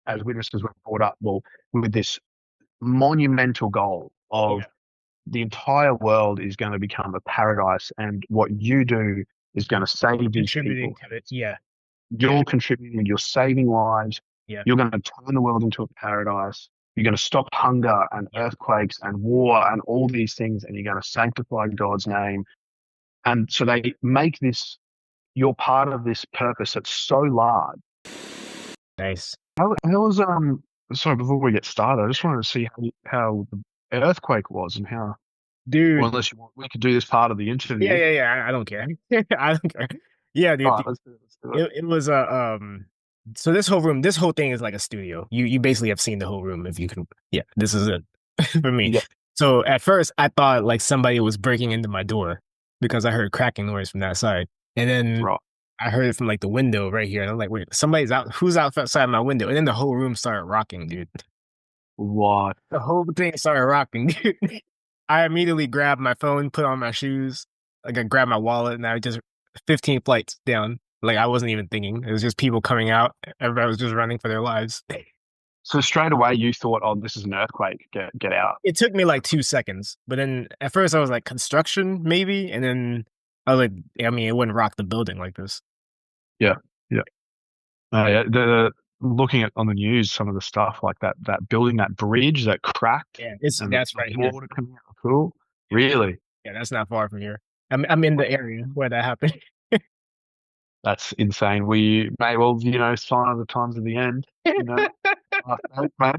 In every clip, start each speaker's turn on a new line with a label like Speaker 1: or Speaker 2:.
Speaker 1: as witnesses were brought up, well, with this monumental goal of
Speaker 2: Yeah.
Speaker 1: the entire world is going to become a paradise, and what you do is going to save these
Speaker 2: Contributing
Speaker 1: people.
Speaker 2: to it. Yeah. Yeah.
Speaker 1: You're contributing, you're saving lives,
Speaker 2: Yeah.
Speaker 1: you're going to turn the world into a paradise. You're going to stop hunger and
Speaker 2: Yeah.
Speaker 1: earthquakes and war and all these things, and you're going to sanctify God's name. And so they make this, you're part of this purpose that's so large.
Speaker 2: Nice.
Speaker 1: How was, sorry, before we get started, I just wanted to see how the earthquake was and how, well,
Speaker 2: Dude.
Speaker 1: unless you want, we could do this part of the
Speaker 2: Yeah,
Speaker 1: interview.
Speaker 2: yeah, yeah. I don't care. I don't care. Yeah,
Speaker 1: All
Speaker 2: dude.
Speaker 1: right, let's do it. Let's do it.
Speaker 2: It was a so this whole thing is like a studio. You basically have seen the whole room if you can. Yeah, this is it for me.
Speaker 1: Yeah,
Speaker 2: So at first I thought like somebody was breaking into my door because I heard cracking noise from that side. And then
Speaker 1: right.
Speaker 2: I heard it from like the window right here. And I'm like, wait, somebody's out. Who's outside my window? And then the whole room started rocking, dude.
Speaker 1: What?
Speaker 2: The whole thing started rocking, dude. I immediately grabbed my phone, put on my shoes, like I grabbed my wallet, and I just 15 flights down. Like I wasn't even thinking. It was just people coming out. Everybody was just running for their lives.
Speaker 1: So straight away you thought, oh, this is an earthquake. Get out.
Speaker 2: It took me like 2 seconds, but then at first I was like construction maybe, and then I was like, I mean, it wouldn't rock the building like this.
Speaker 1: Yeah, yeah. Yeah. The looking at on the news some of the stuff like that building, that bridge that cracked,
Speaker 2: Yeah,
Speaker 1: and
Speaker 2: that's
Speaker 1: the
Speaker 2: right here.
Speaker 1: water coming out of the pool.
Speaker 2: Yeah,
Speaker 1: Really?
Speaker 2: yeah, that's not far from here. I'm in the area where that happened.
Speaker 1: That's insane. We may well, sign of the times of the end. You know, last hope, mate.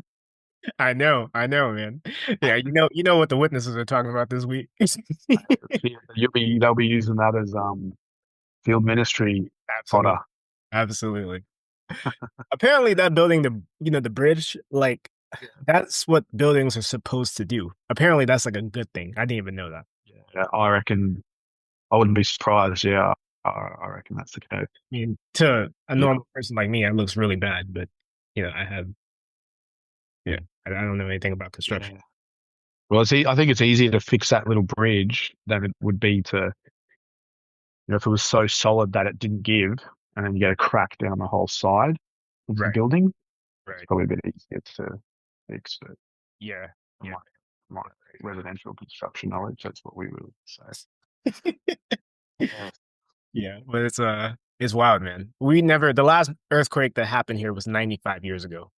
Speaker 2: I know, man. Yeah, you know what the witnesses are talking about this week.
Speaker 1: They'll be using that as field ministry fodder.
Speaker 2: Absolutely, absolutely. Apparently, that building, the bridge, like that's what buildings are supposed to do. Apparently, that's like a good thing. I didn't even know that.
Speaker 1: Yeah, I reckon. I wouldn't be surprised. Yeah, I reckon that's the case.
Speaker 2: I mean, to a
Speaker 1: Yeah.
Speaker 2: normal person like me, it looks really bad, but I have, yeah, I don't know anything about construction.
Speaker 1: Yeah. Well, I think it's easier to fix that little bridge than it would be to, if it was so solid that it didn't give, and then you get a crack down the whole side of the
Speaker 2: Right,
Speaker 1: building. It's
Speaker 2: right.
Speaker 1: probably a bit easier to fix it.
Speaker 2: Yeah,
Speaker 1: From
Speaker 2: yeah.
Speaker 1: my residential construction knowledge, that's what we would say. Yeah.
Speaker 2: Yeah, but it's wild, man. The last earthquake that happened here was 95 years ago.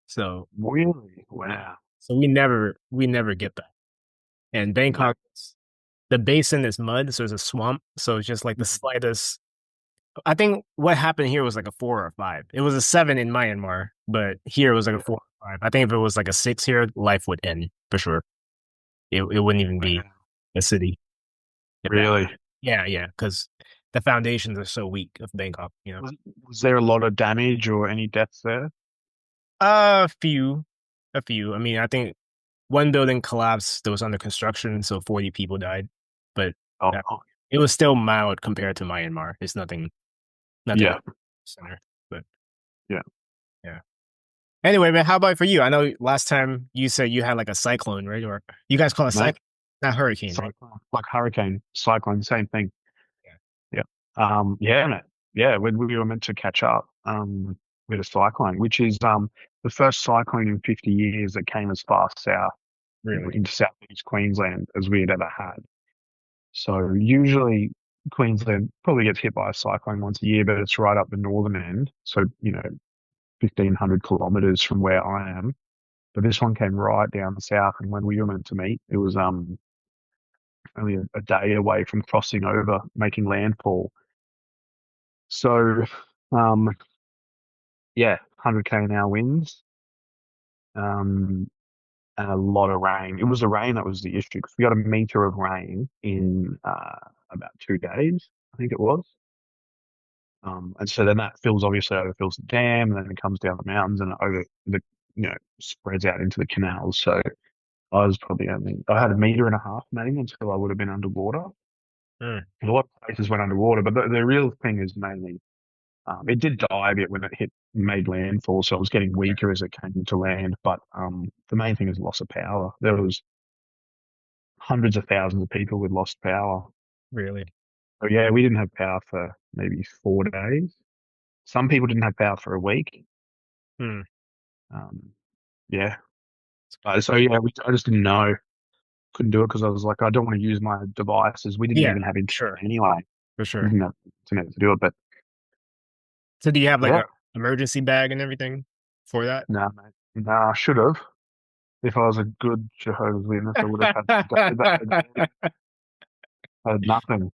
Speaker 2: So
Speaker 1: Really? Wow.
Speaker 2: we never get that. And
Speaker 1: No.
Speaker 2: Bangkok, the basin is mud, so it's a swamp. So it's just like the slightest. I think what happened here was like a 4 or 5. It was a 7 in Myanmar, but here it was like a 4 or 5. I think if it was like a 6 here, life would end for sure. It wouldn't even be
Speaker 1: Wow.
Speaker 2: a city. If that,
Speaker 1: Really?
Speaker 2: yeah, yeah, because the foundations are so weak of Bangkok.
Speaker 1: Was there a lot of damage or any deaths there?
Speaker 2: A few, a few. I mean, I think one building collapsed that was under construction, so 40 people died, but
Speaker 1: Oh,
Speaker 2: that, it was still mild compared to Myanmar. It's nothing
Speaker 1: yeah,
Speaker 2: like center, but
Speaker 1: yeah.
Speaker 2: yeah. Anyway, man, how about for you? I know last time you said you had like a cyclone, right? Or you guys call it
Speaker 1: Mate,
Speaker 2: cyclone, not hurricane, right?
Speaker 1: cyclone, like hurricane, cyclone, same thing.
Speaker 2: Yeah.
Speaker 1: Yeah. Yeah, mate. Yeah, we were meant to catch up with a cyclone, which is the first cyclone in 50 years that came as far south,
Speaker 2: Really?
Speaker 1: into southeast Queensland as we had ever had. So usually Queensland probably gets hit by a cyclone once a year, but it's right up the northern end. So, 1,500 kilometers from where I am. But this one came right down south, and when we were meant to meet, it was only a day away from crossing over, making landfall. So, um, yeah, 100k an hour winds, and a lot of rain. It was the rain that was the issue because we got a meter of rain in about 2 days, I think it was. And so then that obviously overfills the dam, and then it comes down the mountains and spreads out into the canals. So I had a meter and a half maybe until I would have been underwater.
Speaker 2: Mm.
Speaker 1: A lot of places went underwater, but the real thing is mainly it did die a bit when it made landfall, so it was getting weaker as it came into land. But the main thing is loss of power. There was hundreds of thousands of people with lost power.
Speaker 2: Really?
Speaker 1: So yeah, we didn't have power for maybe 4 days. Some people didn't have power for a week.
Speaker 2: Hmm.
Speaker 1: Um, yeah. So yeah, I just didn't know, couldn't do it because I was like, I don't want to use my devices. We didn't
Speaker 2: Yeah,
Speaker 1: even have internet
Speaker 2: sure,
Speaker 1: anyway.
Speaker 2: for
Speaker 1: We
Speaker 2: sure.
Speaker 1: didn't have internet to do it, but
Speaker 2: So do you have like
Speaker 1: yeah,
Speaker 2: a emergency bag and everything for that?
Speaker 1: no, mate. No, I should have. If I was a good Jehovah's Witness, I would have had to go back and had nothing,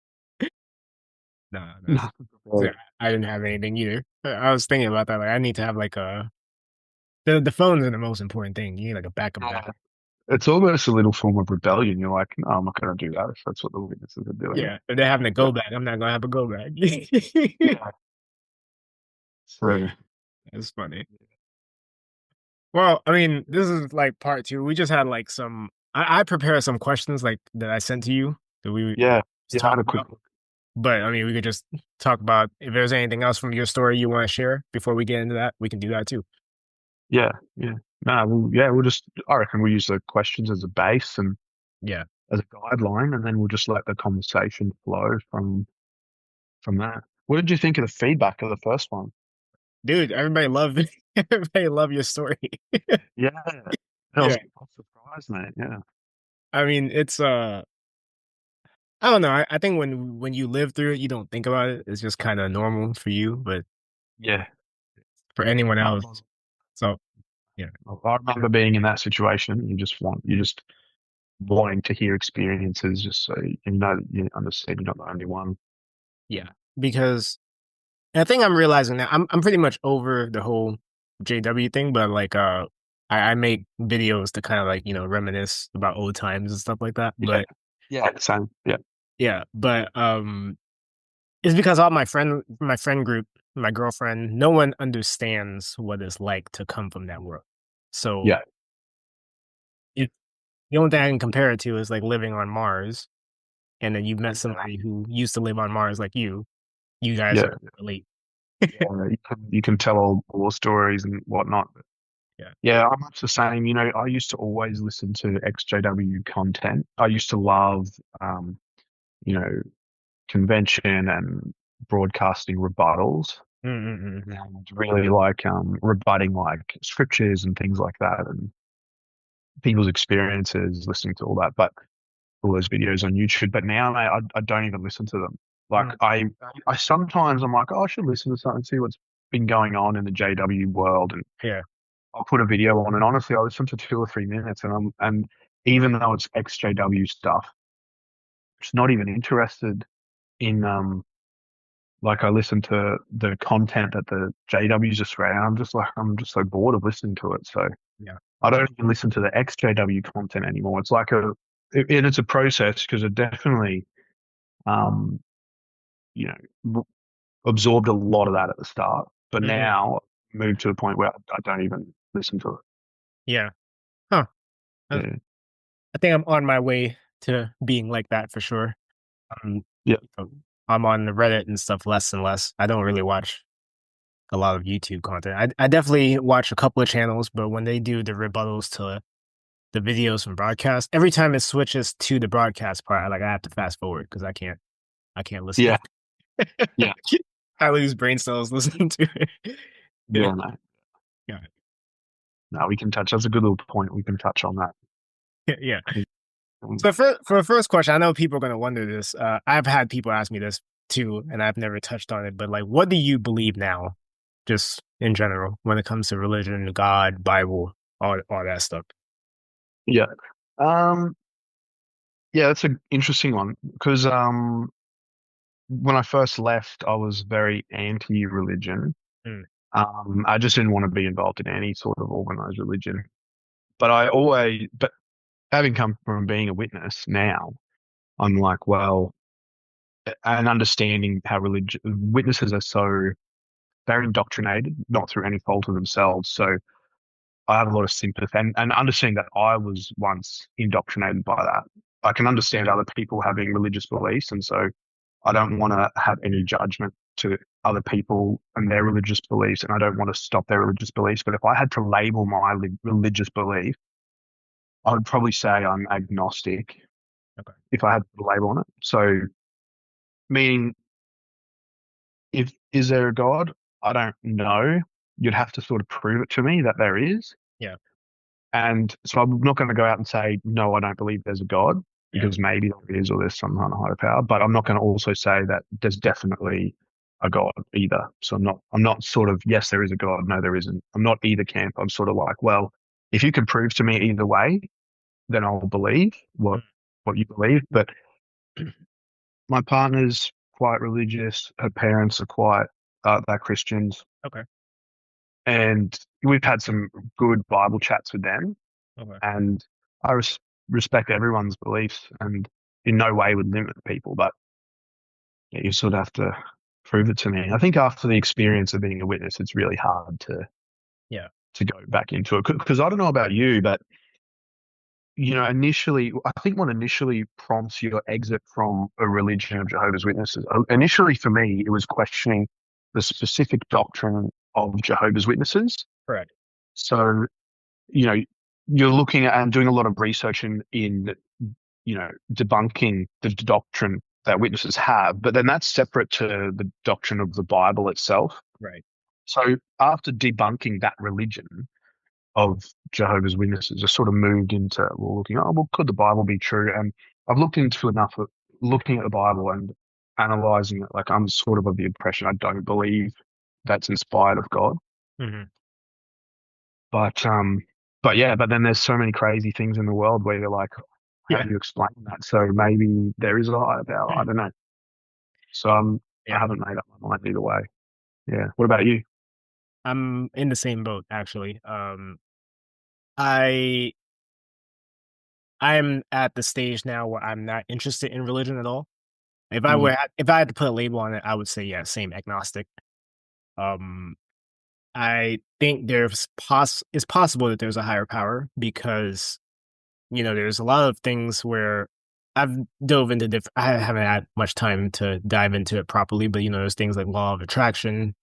Speaker 2: No, that's
Speaker 1: nothing
Speaker 2: so
Speaker 1: prepared.
Speaker 2: I didn't have anything either. I was thinking about that. Like, I need to have like a the phones are the most important thing. You need like a backup bag.
Speaker 1: Yeah. It's almost a little form of rebellion. You're like, no, I'm not going to do that if that's what the witnesses are doing.
Speaker 2: Yeah, if they're having a
Speaker 1: But
Speaker 2: go bag, I'm not gonna have a go bag.
Speaker 1: yeah, so
Speaker 2: That's funny. Well, I mean, this is like part two. We just had like some. I prepared some questions like that I sent to you that we
Speaker 1: yeah,
Speaker 2: just
Speaker 1: yeah, I had
Speaker 2: talk
Speaker 1: a quick
Speaker 2: about.
Speaker 1: look.
Speaker 2: But I mean, we could just talk about if there's anything else from your story you want to share before we get into that. We can do that too.
Speaker 1: Yeah, yeah. No, we'll just, I reckon we'll use the questions as a base and
Speaker 2: Yeah,
Speaker 1: as a guideline, and then we'll just let the conversation flow from that. What did you think of the feedback of the first one?
Speaker 2: dude, everybody loved everybody loved your story.
Speaker 1: Yeah, I
Speaker 2: Yeah,
Speaker 1: was surprised, mate. Yeah,
Speaker 2: I mean, it's I don't know. I think when you live through it, you don't think about it. It's just kind of normal for you, but
Speaker 1: yeah.
Speaker 2: for anyone
Speaker 1: I,
Speaker 2: else, so yeah,
Speaker 1: I remember being in that situation. You just wanting to hear experiences, just so you know that you understand you're not the only one.
Speaker 2: yeah, because and I think I'm realizing that I'm pretty much over the whole JW thing, but like I make videos to kind of like reminisce about old times and stuff like that.
Speaker 1: Yeah,
Speaker 2: But
Speaker 1: yeah, same. Yeah,
Speaker 2: yeah, but it's because all my friend group, my girlfriend, no one understands what it's like to come from that world. So
Speaker 1: yeah,
Speaker 2: it the only thing I can compare it to is like living on Mars, and then you've met
Speaker 1: yeah,
Speaker 2: somebody who used to live on Mars like you. You guys
Speaker 1: yeah.
Speaker 2: are relate.
Speaker 1: Yeah, you can tell all war stories and whatnot.
Speaker 2: Yeah.
Speaker 1: Yeah, I'm much the same. You know, I used to always listen to XJW content. I used to love, um, you know, convention and broadcasting rebuttals
Speaker 2: Mm-mm-mm.
Speaker 1: and really like rebutting like scriptures and things like that and people's experiences, listening to all that. But all those videos on YouTube. But now, mate, I don't even listen to them. Like
Speaker 2: Mm.
Speaker 1: I sometimes I'm like, oh, I should listen to something, see what's been going on in the JW world, and
Speaker 2: Yeah.
Speaker 1: I'll put a video on. And honestly, I listen to 2 or 3 minutes, and even though it's XJW stuff, it's not even interested in like I listen to the content that the JWs just ran. I'm just so bored of listening to it. So
Speaker 2: Yeah.
Speaker 1: I don't even listen to the XJW content anymore. It's like and it's a process because it definitely um, you know, absorbed a lot of that at the start, but
Speaker 2: Mm-mm.
Speaker 1: now moved to a point where I don't even listen to
Speaker 2: Yeah. Huh.
Speaker 1: it.
Speaker 2: I
Speaker 1: Yeah,
Speaker 2: I think I'm on my way to being like that for sure. Um,
Speaker 1: yeah,
Speaker 2: um, I'm on the Reddit and stuff less and less. I don't really watch a lot of YouTube content. I definitely watch a couple of channels, but when they do the rebuttals to the videos from broadcast, every time it switches to the broadcast part, I have to fast forward because I can't listen.
Speaker 1: yeah, yeah,
Speaker 2: I lose brain cells listening to it. Yeah.
Speaker 1: yeah. No,
Speaker 2: Yeah.
Speaker 1: no, we can touch. That's a good little point. We can touch on that.
Speaker 2: Yeah.
Speaker 1: I think,
Speaker 2: So for the first question, I know people are going to wonder this. I've had people ask me this too, and I've never touched on it. But like, what do you believe now, just in general, when it comes to religion, God, Bible, all that stuff?
Speaker 1: yeah, um, yeah. That's an interesting one because when I first left, I was very anti-religion.
Speaker 2: Mm,
Speaker 1: I just didn't want to be involved in any sort of organized religion. But having come from being a witness now, I'm like, well, and understanding how religion witnesses are so they're indoctrinated, not through any fault of themselves. So I have a lot of sympathy and understanding that I was once indoctrinated by that. I can understand other people having religious beliefs, and so I don't want to have any judgment to other people and their religious beliefs, and I don't want to stop their religious beliefs. But if I had to label my religious belief, I would probably say I'm agnostic
Speaker 2: okay.
Speaker 1: if I had to put a label on it. So, meaning, if is there a God? I don't know. you'd have to sort of prove it to me that there is.
Speaker 2: Yeah.
Speaker 1: And so I'm not going to go out and say, no, I don't believe there's a God,
Speaker 2: Yeah.
Speaker 1: because maybe there is, or there's some kind of higher power. But I'm not going to also say that there's definitely a God either. So I'm not sort of, yes, there is a God. No, there isn't. I'm not either camp. I'm sort of like, well, if you can prove to me either way, then I'll believe
Speaker 2: Mm.
Speaker 1: what you believe. But my partner's quite religious. Her parents are quite, they're Christians.
Speaker 2: Okay.
Speaker 1: And we've had some good Bible chats with them.
Speaker 2: Okay.
Speaker 1: And I respect everyone's beliefs and in no way would limit people, but yeah, you sort of have to prove it to me. I think after the experience of being a witness, it's really hard
Speaker 2: Yeah.
Speaker 1: to go back into it, because I don't know about you, but initially, I think what initially prompts your exit from a religion of Jehovah's Witnesses, initially for me, it was questioning the specific doctrine of Jehovah's Witnesses.
Speaker 2: Correct.
Speaker 1: So, you know, you're looking at and doing a lot of research in debunking the doctrine that witnesses have, but then that's separate to the doctrine of the Bible itself.
Speaker 2: Right.
Speaker 1: So after debunking that religion of Jehovah's Witnesses, I sort of moved into, well, looking, oh, well, could the Bible be true? And I've looked into enough of looking at the Bible and analyzing it. Like, I'm sort of the impression I don't believe that's inspired of God.
Speaker 2: Hmm.
Speaker 1: But but then there's so many crazy things in the world where you're like, how
Speaker 2: Yeah.
Speaker 1: do you explain that? So maybe there is a higher power. I don't know. So I
Speaker 2: Yeah.
Speaker 1: haven't made up my mind either way. Yeah. What about you?
Speaker 2: I'm in the same boat actually. I I'm at the stage now where I'm not interested in religion at all.
Speaker 1: Mm,
Speaker 2: If I had to put a label on it, I would say yeah, same agnostic. Um, I think it's possible that there's a higher power because there's a lot of things where I've dove into different. I haven't had much time to dive into it properly, but there's things like law of attraction,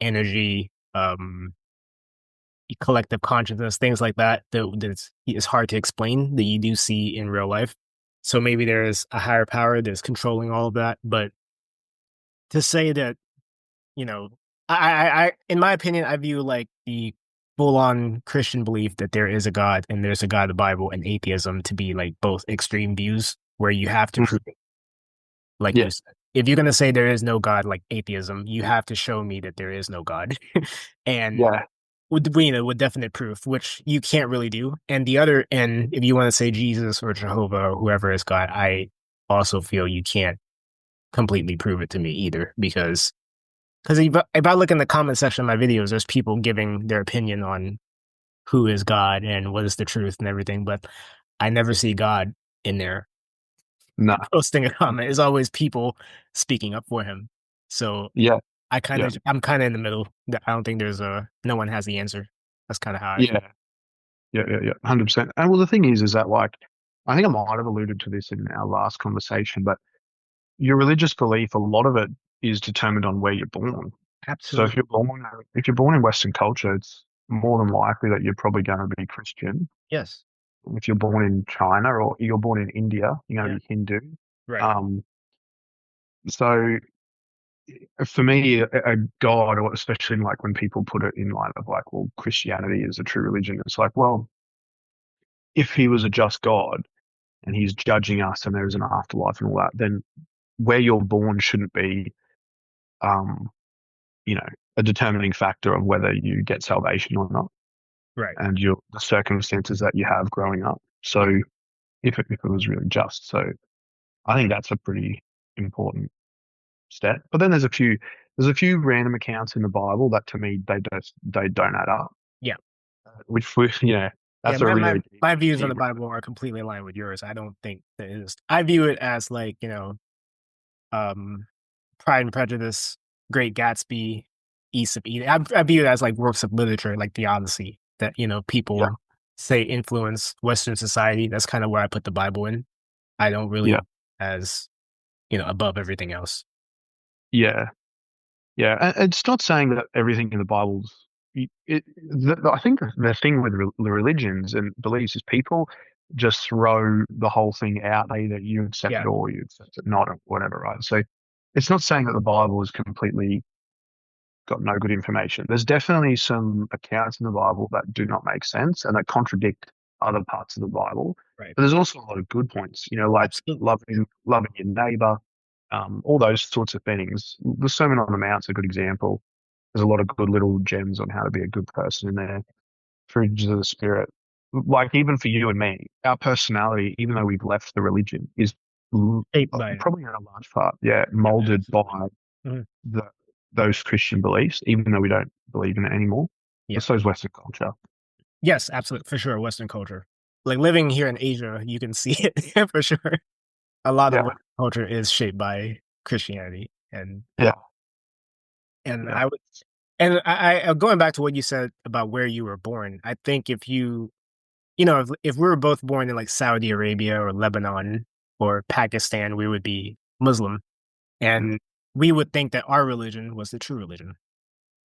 Speaker 2: energy, collective consciousness, things like that's hard to explain that you do see in real life. So maybe there's a higher power that's controlling all of that. But to say that, you know, in my opinion, I view like the full on Christian belief that there is a God and there's a God of the Bible and atheism to be like both extreme views where you have to
Speaker 1: mm,
Speaker 2: prove it, like
Speaker 1: yeah.
Speaker 2: you said. If you're going to say there is no God, like atheism, you have to show me that there is no God. And
Speaker 1: Yeah.
Speaker 2: with definite proof, which you can't really do. And the other, and if you want to say Jesus or Jehovah or whoever is God, I also feel you can't completely prove it to me either, because if I look in the comment section of my videos, there's people giving their opinion on who is God and what is the truth and everything, but I never see God in there
Speaker 1: No.
Speaker 2: posting a comment. It's always people speaking up for him. So
Speaker 1: Yeah. Yeah.
Speaker 2: I'm kind of in the middle. I don't think no one has the answer. That's kind of how I feel.
Speaker 1: Yeah. Yeah. Yeah. Yeah. 100%. And well, the thing is that like, I think I might have alluded to this in our last conversation, but your religious belief, a lot of it is determined on where you're born. So
Speaker 2: Absolutely.
Speaker 1: if you're born in Western culture, it's more than likely that you're probably going to be Christian.
Speaker 2: Yes.
Speaker 1: If you're born in China or you're born in India, you're going
Speaker 2: Yeah.
Speaker 1: to be Hindu.
Speaker 2: Right.
Speaker 1: Um, so for me, a God, or especially like when people put it in light of like, well, Christianity is a true religion, it's like, well, if he was a just God and he's judging us and there's an afterlife and all that, then where you're born shouldn't be, um, you know, a determining factor of whether you get salvation or not,
Speaker 2: Right.
Speaker 1: and the circumstances that you have growing up. So if it was really just, so I think that's a pretty important step. But then there's a few random accounts in the Bible that to me they don't add up.
Speaker 2: Yeah.
Speaker 1: Which
Speaker 2: Yeah.
Speaker 1: that's a really deep,
Speaker 2: My views on
Speaker 1: deep
Speaker 2: the
Speaker 1: rabbit
Speaker 2: Bible
Speaker 1: hole.
Speaker 2: are completely aligned with yours. I don't think that it is. I view it as like, um, Pride and Prejudice, Great Gatsby, East of Eden. I view it as like works of literature, like the Odyssey, that
Speaker 1: Yeah,
Speaker 2: people say influence Western society. That's kind of where I put the Bible in. I don't
Speaker 1: yeah,
Speaker 2: really as above everything else.
Speaker 1: yeah, yeah. And it's not saying that everything in the Bible's. I think the thing with the religions and beliefs is people just throw the whole thing out. Either you accept
Speaker 2: Yeah,
Speaker 1: it or you accept it not, or whatever, right? So it's not saying that the Bible is completely got no good information. There's definitely some accounts in the Bible that do not make sense and that contradict other parts of the Bible.
Speaker 2: Right.
Speaker 1: But there's also a lot of good points, like
Speaker 2: Absolutely.
Speaker 1: loving your neighbor, all those sorts of things. The Sermon on the Mount's a good example. There's a lot of good little gems on how to be a good person in there. Fruits of the Spirit. Like even for you and me, our personality, even though we've left the religion, is
Speaker 2: Shaped by it.
Speaker 1: probably in a large part, yeah,
Speaker 2: Yeah,
Speaker 1: molded by
Speaker 2: absolutely. Mhm.
Speaker 1: the those Christian beliefs, even though we don't believe in it anymore. But
Speaker 2: Yeah.
Speaker 1: so is Western culture.
Speaker 2: Yes, absolutely. For sure. Western culture. Like living here in Asia, you can see it for sure. A lot of
Speaker 1: Yeah,
Speaker 2: Western culture is shaped by Christianity.
Speaker 1: yeah,
Speaker 2: And
Speaker 1: yeah.
Speaker 2: I would, and going back to what you said about where you were born, I think if if we were both born in like Saudi Arabia or Lebanon or Pakistan, we would be Muslim,
Speaker 1: Mm,
Speaker 2: and we would think that our religion was the true religion.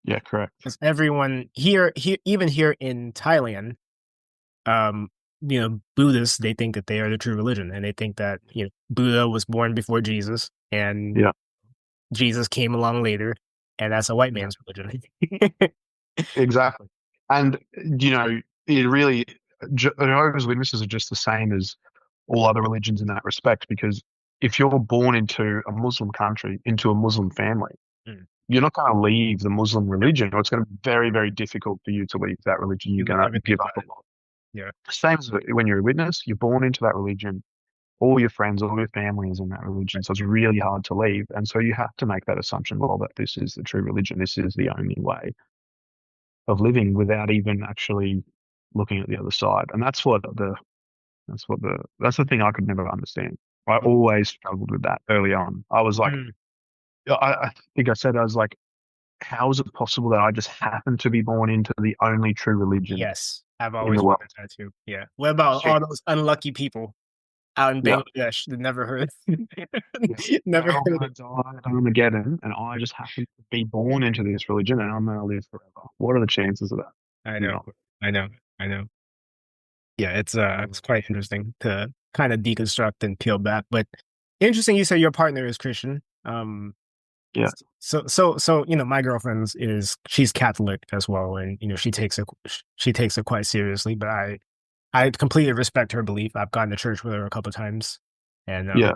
Speaker 1: yeah, correct.
Speaker 2: Because everyone here, even here in Thailand, um, Buddhists, they think that they are the true religion, and they think that Buddha was born before Jesus, and
Speaker 1: Yeah,
Speaker 2: Jesus came along later, and that's a white
Speaker 1: yeah,
Speaker 2: man's religion.
Speaker 1: exactly. And it really Jehovah's Witnesses are just the same as all other religions in that respect, because if you're born into a Muslim country, into a Muslim family,
Speaker 2: Mm.
Speaker 1: you're not going to leave the Muslim religion, or it's going to be very, very difficult for you to leave that religion. You're
Speaker 2: You
Speaker 1: going
Speaker 2: love
Speaker 1: to
Speaker 2: everything
Speaker 1: give up
Speaker 2: about
Speaker 1: a
Speaker 2: it.
Speaker 1: lot.
Speaker 2: Yeah.
Speaker 1: Same as when you're a witness, you're born into that religion. All your friends, all your family is in that religion. So it's really hard to leave. And so you have to make that assumption, well, that this is the true religion. This is the only way of living without even actually looking at the other side. And that's the thing I could never understand. I always struggled with that early on. I was like,
Speaker 2: Mm.
Speaker 1: I think I said, I was like, how is it possible that I just happen to be born into the only true religion
Speaker 2: Yes, I've
Speaker 1: in the
Speaker 2: always
Speaker 1: world?
Speaker 2: wondered that too. Yeah. What about all
Speaker 1: Chance.
Speaker 2: those unlucky people out in
Speaker 1: Yeah.
Speaker 2: Bangladesh that never heard
Speaker 1: Yeah.
Speaker 2: never
Speaker 1: They're all
Speaker 2: heard
Speaker 1: going
Speaker 2: it?
Speaker 1: to die at Armageddon, and I just happen to be born into this religion, and I'm going to live forever. What are the chances of that?
Speaker 2: I know.
Speaker 1: Not.
Speaker 2: I know. I know. Yeah, it's
Speaker 1: Um,
Speaker 2: quite interesting to kind of deconstruct and peel back. But interesting you say your partner is Christian.
Speaker 1: yeah,
Speaker 2: So my girlfriend's she's Catholic as well, and she takes it quite seriously. But I completely respect her belief. I've gone to church with her a couple times, and
Speaker 1: yeah,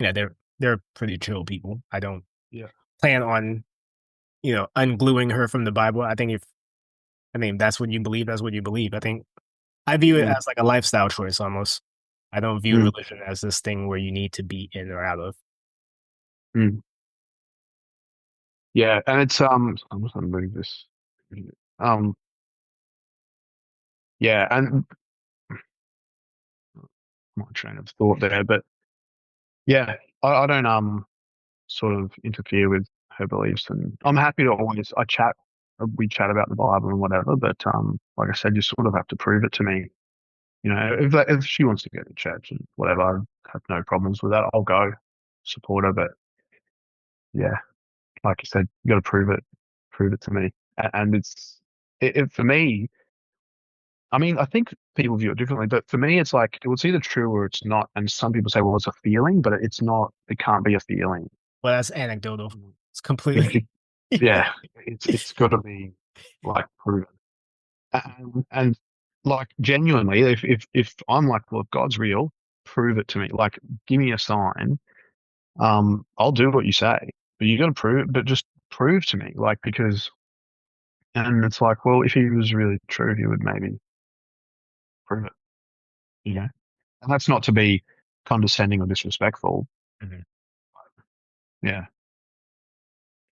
Speaker 2: yeah, they're pretty chill people. I don't
Speaker 1: yeah.
Speaker 2: plan on ungluing her from the Bible. I mean that's what you believe. That's what you believe. I view it
Speaker 1: Mm,
Speaker 2: as like a lifestyle choice almost. I don't view
Speaker 1: mm,
Speaker 2: religion as this thing where you need to be in or out of.
Speaker 1: mm. Yeah, and it's I'm just going to move this. Um, yeah, and my train of thought there, but yeah, I don't sort of interfere with her beliefs, and I'm happy to always we chat about the Bible and whatever, but like I said, you sort of have to prove it to me. If she wants to go to church and whatever, I have no problems with that. I'll go support her, but yeah, like you said, you got to prove it to me. And for me. I mean, I think people view it differently, but for me, it's like it's either true or it's not. And some people say, well, it's a feeling, but it's not. It can't be a feeling.
Speaker 2: Well, that's anecdotal. It's completely.
Speaker 1: Yeah, it's got to be like proven. And like genuinely, if I'm like, well, if God's real, prove it to me. Like, give me a sign. I'll do what you say, but you got to prove it. But just prove to me, like because. And it's like, well, if he was really true, he would maybe prove it. You know. And that's not to be condescending or disrespectful.
Speaker 2: Mhm.
Speaker 1: Yeah.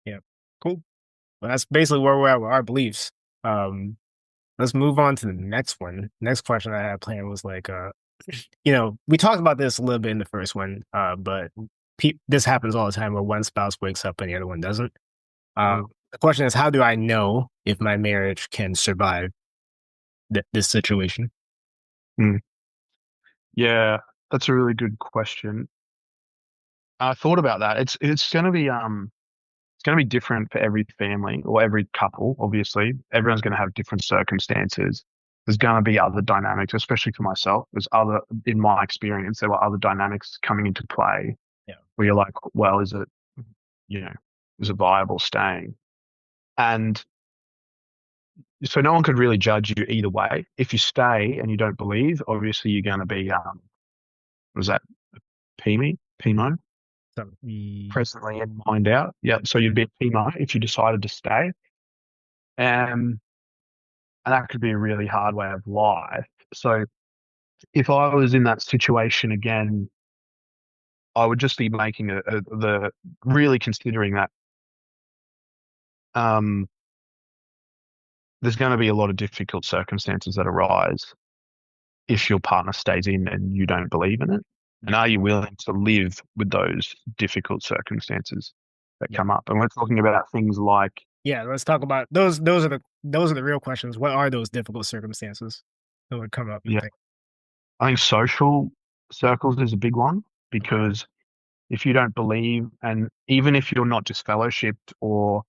Speaker 2: Yeah. Cool. Well, that's basically where we're at with our beliefs. Um, let's move on to the next one. Next question I had planned was like, we talked about this a little bit in the first one, but this happens all the time where one spouse wakes up and the other one doesn't.
Speaker 1: Mm.
Speaker 2: The question is, how do I know if my marriage can survive this situation?
Speaker 1: Mm. Yeah, that's a really good question. I thought about that. It's gonna be different for every family or every couple, obviously. Everyone's gonna have different circumstances. There's gonna be other dynamics, especially for myself. In my experience, there were other dynamics coming into play
Speaker 2: Yeah.
Speaker 1: where you're like, well, you know, is it viable staying? And so no one could really judge you either way. If you stay and you don't believe, obviously you're going to be, was that PMO?
Speaker 2: So we,
Speaker 1: Presently in, mind out. Yeah. So you'd be a PMO if you decided to stay. Um, and that could be a really hard way of life. So if I was in that situation again, I would just be making the really considering that um, there's going to be a lot of difficult circumstances that arise if your partner stays in and you don't believe in it. And
Speaker 2: yeah,
Speaker 1: are you willing to live with those difficult circumstances that
Speaker 2: yeah,
Speaker 1: come up? And we're talking about things like,
Speaker 2: yeah. Let's talk about those. Those are the real questions. What are those difficult circumstances that would come up? I
Speaker 1: yeah,
Speaker 2: think.
Speaker 1: I think social circles is a big one because if you don't believe, and even if you're not disfellowshipped or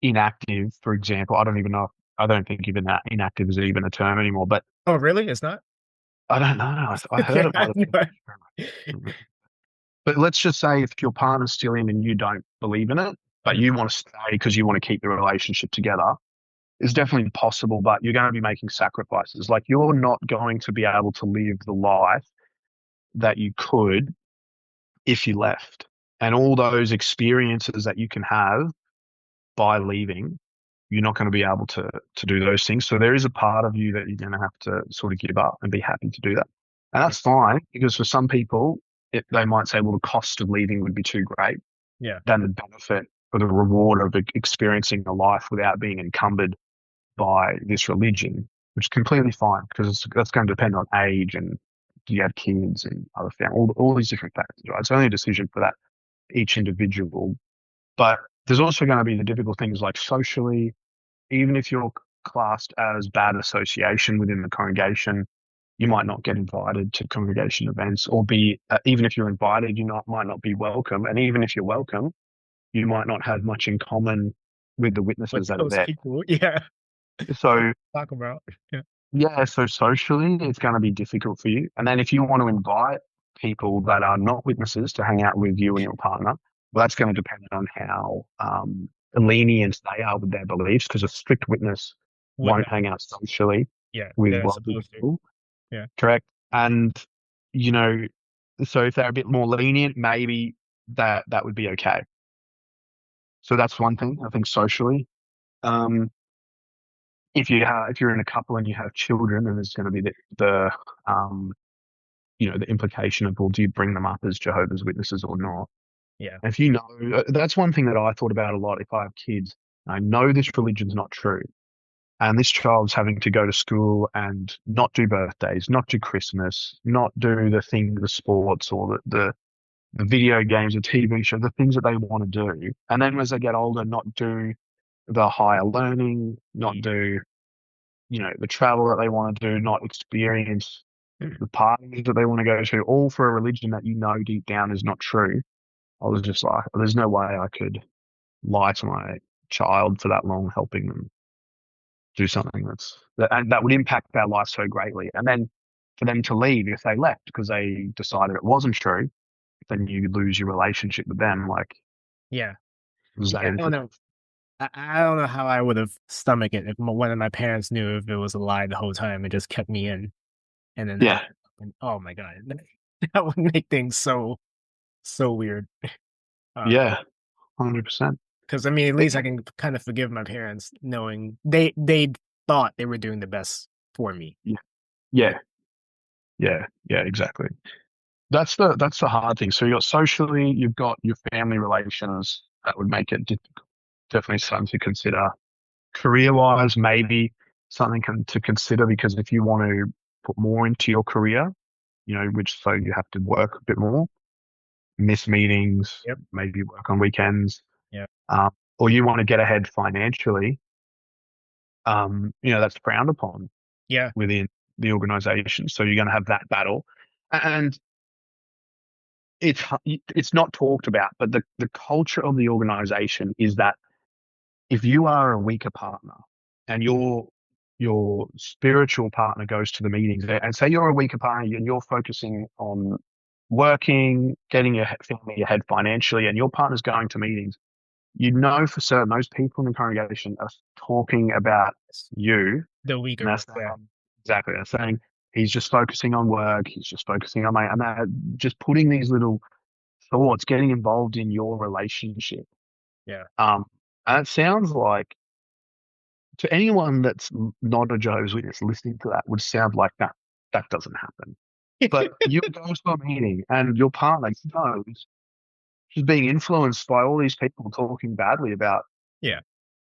Speaker 1: inactive, for example, I don't even know. I don't think even that inactive is even a term anymore, but
Speaker 2: Oh, really? It's not.
Speaker 1: I don't know. I heard
Speaker 2: Yeah,
Speaker 1: it might have been. But let's just say if your partner's still in and you don't believe in it, but
Speaker 2: Mhm.
Speaker 1: you want to stay because you want to keep the relationship together, it's definitely possible, but you're going to be making sacrifices. Like you're not going to be able to live the life that you could if you left. And all those experiences that you can have by leaving, you're not going to be able to do those things. So there is a part of you that you're going to have to sort of give up and be happy to do that. And
Speaker 2: Yeah,
Speaker 1: that's fine because for some people, they might say, well, the cost of leaving would be too great
Speaker 2: yeah,
Speaker 1: than the benefit or the reward of experiencing a life without being encumbered by this religion, which is completely fine because that's going to depend on age and do you have kids and other family, all these different factors, right? It's only a decision for that each individual. But there's also going to be the difficult things like socially, even if you're classed as bad association within the congregation, you might not get invited to congregation events or be, even if you're invited, might not be welcome. And even if you're welcome, you might not have much in common with the
Speaker 2: with
Speaker 1: witnesses that are
Speaker 2: those
Speaker 1: there.
Speaker 2: people. Yeah,
Speaker 1: So
Speaker 2: talk about. Yeah,
Speaker 1: yeah, so socially, it's going to be difficult for you. And then if you want to invite people that are not witnesses to hang out with you and your partner, well, that's going to depend on how lenient they are with their beliefs, because a strict witness
Speaker 2: would
Speaker 1: won't
Speaker 2: not.
Speaker 1: hang out socially
Speaker 2: Yeah,
Speaker 1: with
Speaker 2: they're
Speaker 1: local
Speaker 2: supposed to.
Speaker 1: people,
Speaker 2: Yeah,
Speaker 1: correct? And, you know, so if they're a bit more lenient, maybe that would be okay. So that's one thing, I think socially. Um, if you're in a couple and you have children, then there's going to be the um, the implication of, well, do you bring them up as Jehovah's Witnesses or not?
Speaker 2: yeah,
Speaker 1: And if you know, that's one thing that I thought about a lot. If I have kids, I know this religion's not true, and this child's having to go to school and not do birthdays, not do Christmas, not do the sports or the video games, the TV show, the things that they want to do. And then as they get older, not do the higher learning, not
Speaker 2: yeah.
Speaker 1: do, the travel that they want to do, not experience the parties that they want to go to, all for a religion that deep down is not true. I was just like, there's no way I could lie to my child for that long, helping them do something and that would impact their life so greatly. And then for them to leave if they left because they decided it wasn't true, then you lose your relationship with them. Like,
Speaker 2: Yeah.
Speaker 1: was that
Speaker 2: Yeah, I don't know. I don't know how I would have stomached it if one of my parents knew if it was a lie the whole time and just kept me in, and then
Speaker 1: Yeah,
Speaker 2: oh my god, that would make things so weird.
Speaker 1: yeah, 100%.
Speaker 2: Because I mean, at least I can kind of forgive my parents knowing they thought they were doing the best for me.
Speaker 1: Yeah, yeah, yeah, yeah, exactly. That's the hard thing. So you got socially, you've got your family relations that would make it definitely something to consider. Career wise, maybe something to consider because if you want to put more into your career, which so you have to work a bit more, miss meetings,
Speaker 2: Yep.
Speaker 1: maybe work on weekends,
Speaker 2: Yeah.
Speaker 1: um, or you want to get ahead financially, that's frowned upon
Speaker 2: Yeah.
Speaker 1: within the organization. So you're going to have that battle. And it's not talked about, but the culture of the organization is that if you are a weaker partner and your spiritual partner goes to the meetings and say you're a weaker partner and you're focusing on working, getting your family ahead financially, and your partner's going to meetings, you know for certain those people in the congregation are talking about you,
Speaker 2: The
Speaker 1: and
Speaker 2: weaker
Speaker 1: they're
Speaker 2: one.
Speaker 1: saying,
Speaker 2: Yeah.
Speaker 1: exactly, they're saying he's just focusing on work, he's just focusing on and they're just putting these little thoughts, getting involved in your relationship.
Speaker 2: Yeah.
Speaker 1: Um, and it sounds like to anyone that's not a Jehovah's Witness listening to that would sound like that doesn't happen. But you go to a meeting and your partner knows she's being influenced by all these people talking badly about
Speaker 2: Yeah.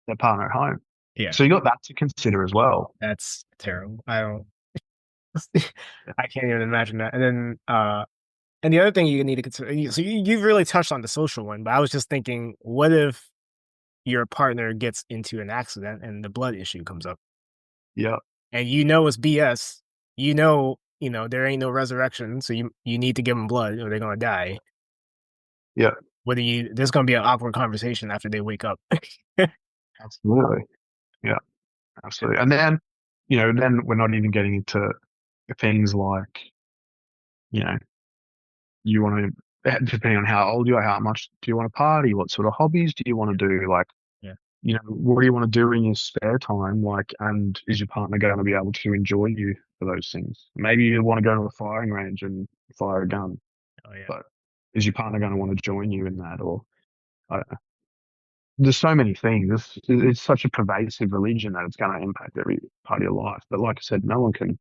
Speaker 1: their partner at home.
Speaker 2: Yeah.
Speaker 1: So you got that to consider as well.
Speaker 2: That's terrible. I don't. I can't even imagine that. And then, and the other thing you need to consider. So you've really touched on the social one, but I was just thinking, what if your partner gets into an accident and the blood issue comes up,
Speaker 1: Yeah,
Speaker 2: and it's BS. There ain't no resurrection, so you need to give them blood or they're gonna die.
Speaker 1: yeah,
Speaker 2: There's gonna be an awkward conversation after they wake up.
Speaker 1: absolutely. Yeah, absolutely. And then, then we're not even getting into things like, you know, you want to, depending on how old you are, how much do you want to party? What sort of hobbies do you want to do? Like,
Speaker 2: Yeah.
Speaker 1: what do you want to do in your spare time? Like, and is your partner going to be able to enjoy you for those things? Maybe you want to go to a firing range and fire a gun,
Speaker 2: Oh yeah.
Speaker 1: but is your partner going to want to join you in that? Or I don't know. There's so many things. It's such a pervasive religion that it's going to impact every part of your life. But like I said, no one can.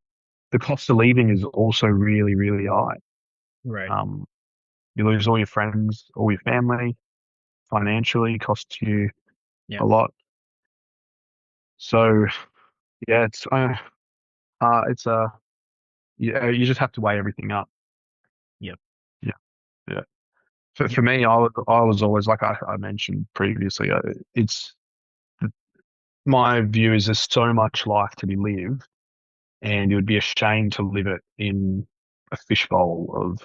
Speaker 1: The cost of leaving is also really, really high.
Speaker 2: Right.
Speaker 1: Um, you lose all your friends, all your family. Financially, costs you
Speaker 2: Yeah.
Speaker 1: a lot. So yeah, it's yeah, you just have to weigh everything up.
Speaker 2: Yep.
Speaker 1: Yeah, yeah. For
Speaker 2: Yep.
Speaker 1: for me, I was always like I mentioned previously. It's my view is there's so much life to be lived, and it would be a shame to live it in a fishbowl of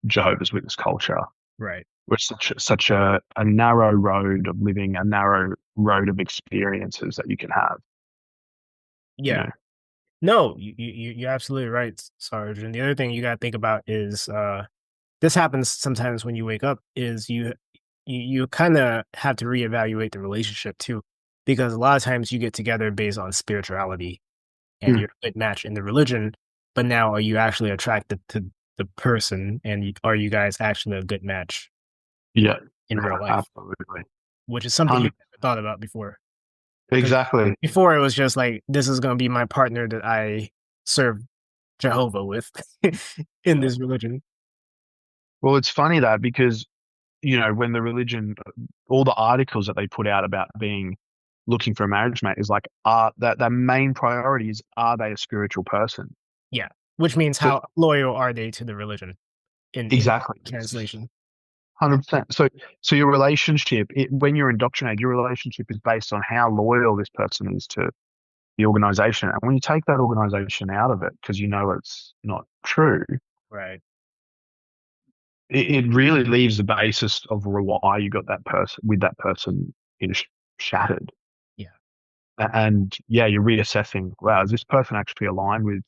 Speaker 1: Jehovah's Witness culture.
Speaker 2: Right.
Speaker 1: We're such a narrow road of living, a narrow road of experiences that you can have. You
Speaker 2: Yeah.
Speaker 1: know,
Speaker 2: No, you're absolutely right, Sarge. And the other thing you got to think about is this happens sometimes when you wake up is you kind of have to reevaluate the relationship too, because a lot of times you get together based on spirituality and
Speaker 1: Mm.
Speaker 2: you're a good match in the religion, but now are you actually attracted to the person and are you guys actually a good match in
Speaker 1: Yeah,
Speaker 2: in real life,
Speaker 1: absolutely.
Speaker 2: which is something you
Speaker 1: 100
Speaker 2: never thought about before. Because
Speaker 1: exactly.
Speaker 2: before it was just like this is going to be my partner that I serve Jehovah with in
Speaker 1: Yeah.
Speaker 2: this religion.
Speaker 1: Well, it's funny that because, when the religion, all the articles that they put out about being looking for a marriage mate is like, that their main priority is, are they a spiritual person?
Speaker 2: Yeah, which means
Speaker 1: So
Speaker 2: how loyal are they to the religion in
Speaker 1: exactly,
Speaker 2: translation?
Speaker 1: 100%. So your relationship, when you're indoctrinated, your relationship is based on how loyal this person is to the organization. And when you take that organization out of it because you know it's not true,
Speaker 2: Right.
Speaker 1: it really leaves the basis of why you got that person with that person in shattered.
Speaker 2: Yeah.
Speaker 1: And yeah, you're reassessing, wow, is this person actually aligned with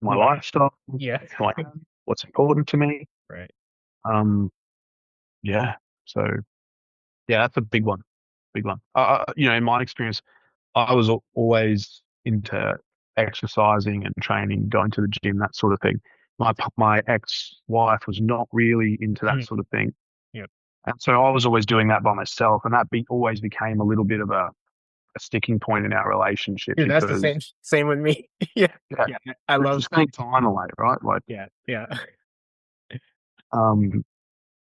Speaker 1: my
Speaker 2: Who I
Speaker 1: lifestyle,
Speaker 2: Yeah.
Speaker 1: who I am, what's important to me?
Speaker 2: Right.
Speaker 1: Um, yeah. So yeah, that's a big one. Big one. In my experience, I was always into exercising and training, going to the gym, that sort of thing. My ex-wife was not really into that
Speaker 2: Mm.
Speaker 1: sort of thing.
Speaker 2: Yep.
Speaker 1: And so I was always doing that by myself, and that always became a little bit of a sticking point in our relationship
Speaker 2: Dude, that's the
Speaker 1: because
Speaker 2: same with me. Yeah.
Speaker 1: yeah,
Speaker 2: Yeah. I
Speaker 1: you're
Speaker 2: love
Speaker 1: just spending time away, right? Like,
Speaker 2: Yeah. Yeah.
Speaker 1: um,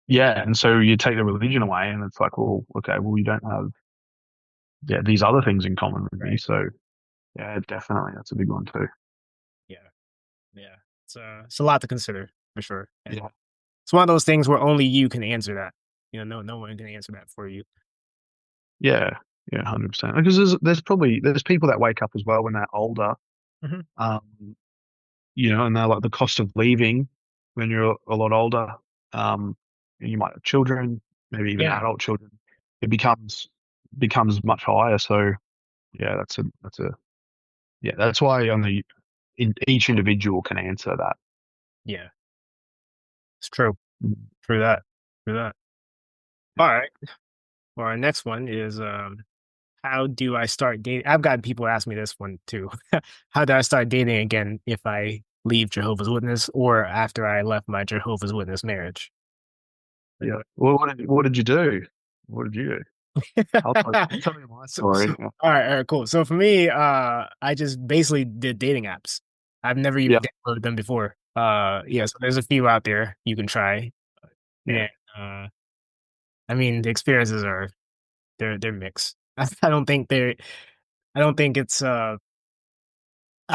Speaker 1: yeah, and so you take the religion away, and it's like, well, okay, well, you don't have these other things in common with me,
Speaker 2: Right.
Speaker 1: so yeah, definitely, that's a big one too.
Speaker 2: Yeah. Yeah. It's a lot to consider for sure. And
Speaker 1: Yeah,
Speaker 2: it's one of those things where only you can answer that. No one can answer that for you.
Speaker 1: yeah, yeah, 100%. Because there's people that wake up as well when they're older,
Speaker 2: Mhm.
Speaker 1: um, and they're like the cost of leaving when you're a lot older. And you might have children, maybe even
Speaker 2: Yeah.
Speaker 1: adult children. It becomes much higher. So yeah, that's why only each individual can answer that.
Speaker 2: Yeah. It's true.
Speaker 1: Mm.
Speaker 2: True that. True that. All right. for our next one is how do I start dating? I've gotten people ask me this one too. How do I start dating again if I leave Jehovah's Witness or after I left my Jehovah's Witness marriage?
Speaker 1: Yeah. Well, what did you do? What did you do? I'll tell you my
Speaker 2: So,
Speaker 1: story.
Speaker 2: all right, cool. So for me, I just basically did dating apps. I've never
Speaker 1: Yeah.
Speaker 2: even downloaded them before.
Speaker 1: Yeah.
Speaker 2: Yeah, so there's a few out there you can try.
Speaker 1: Yeah.
Speaker 2: And I mean the experiences are they're mixed. I don't think they're I don't think it's I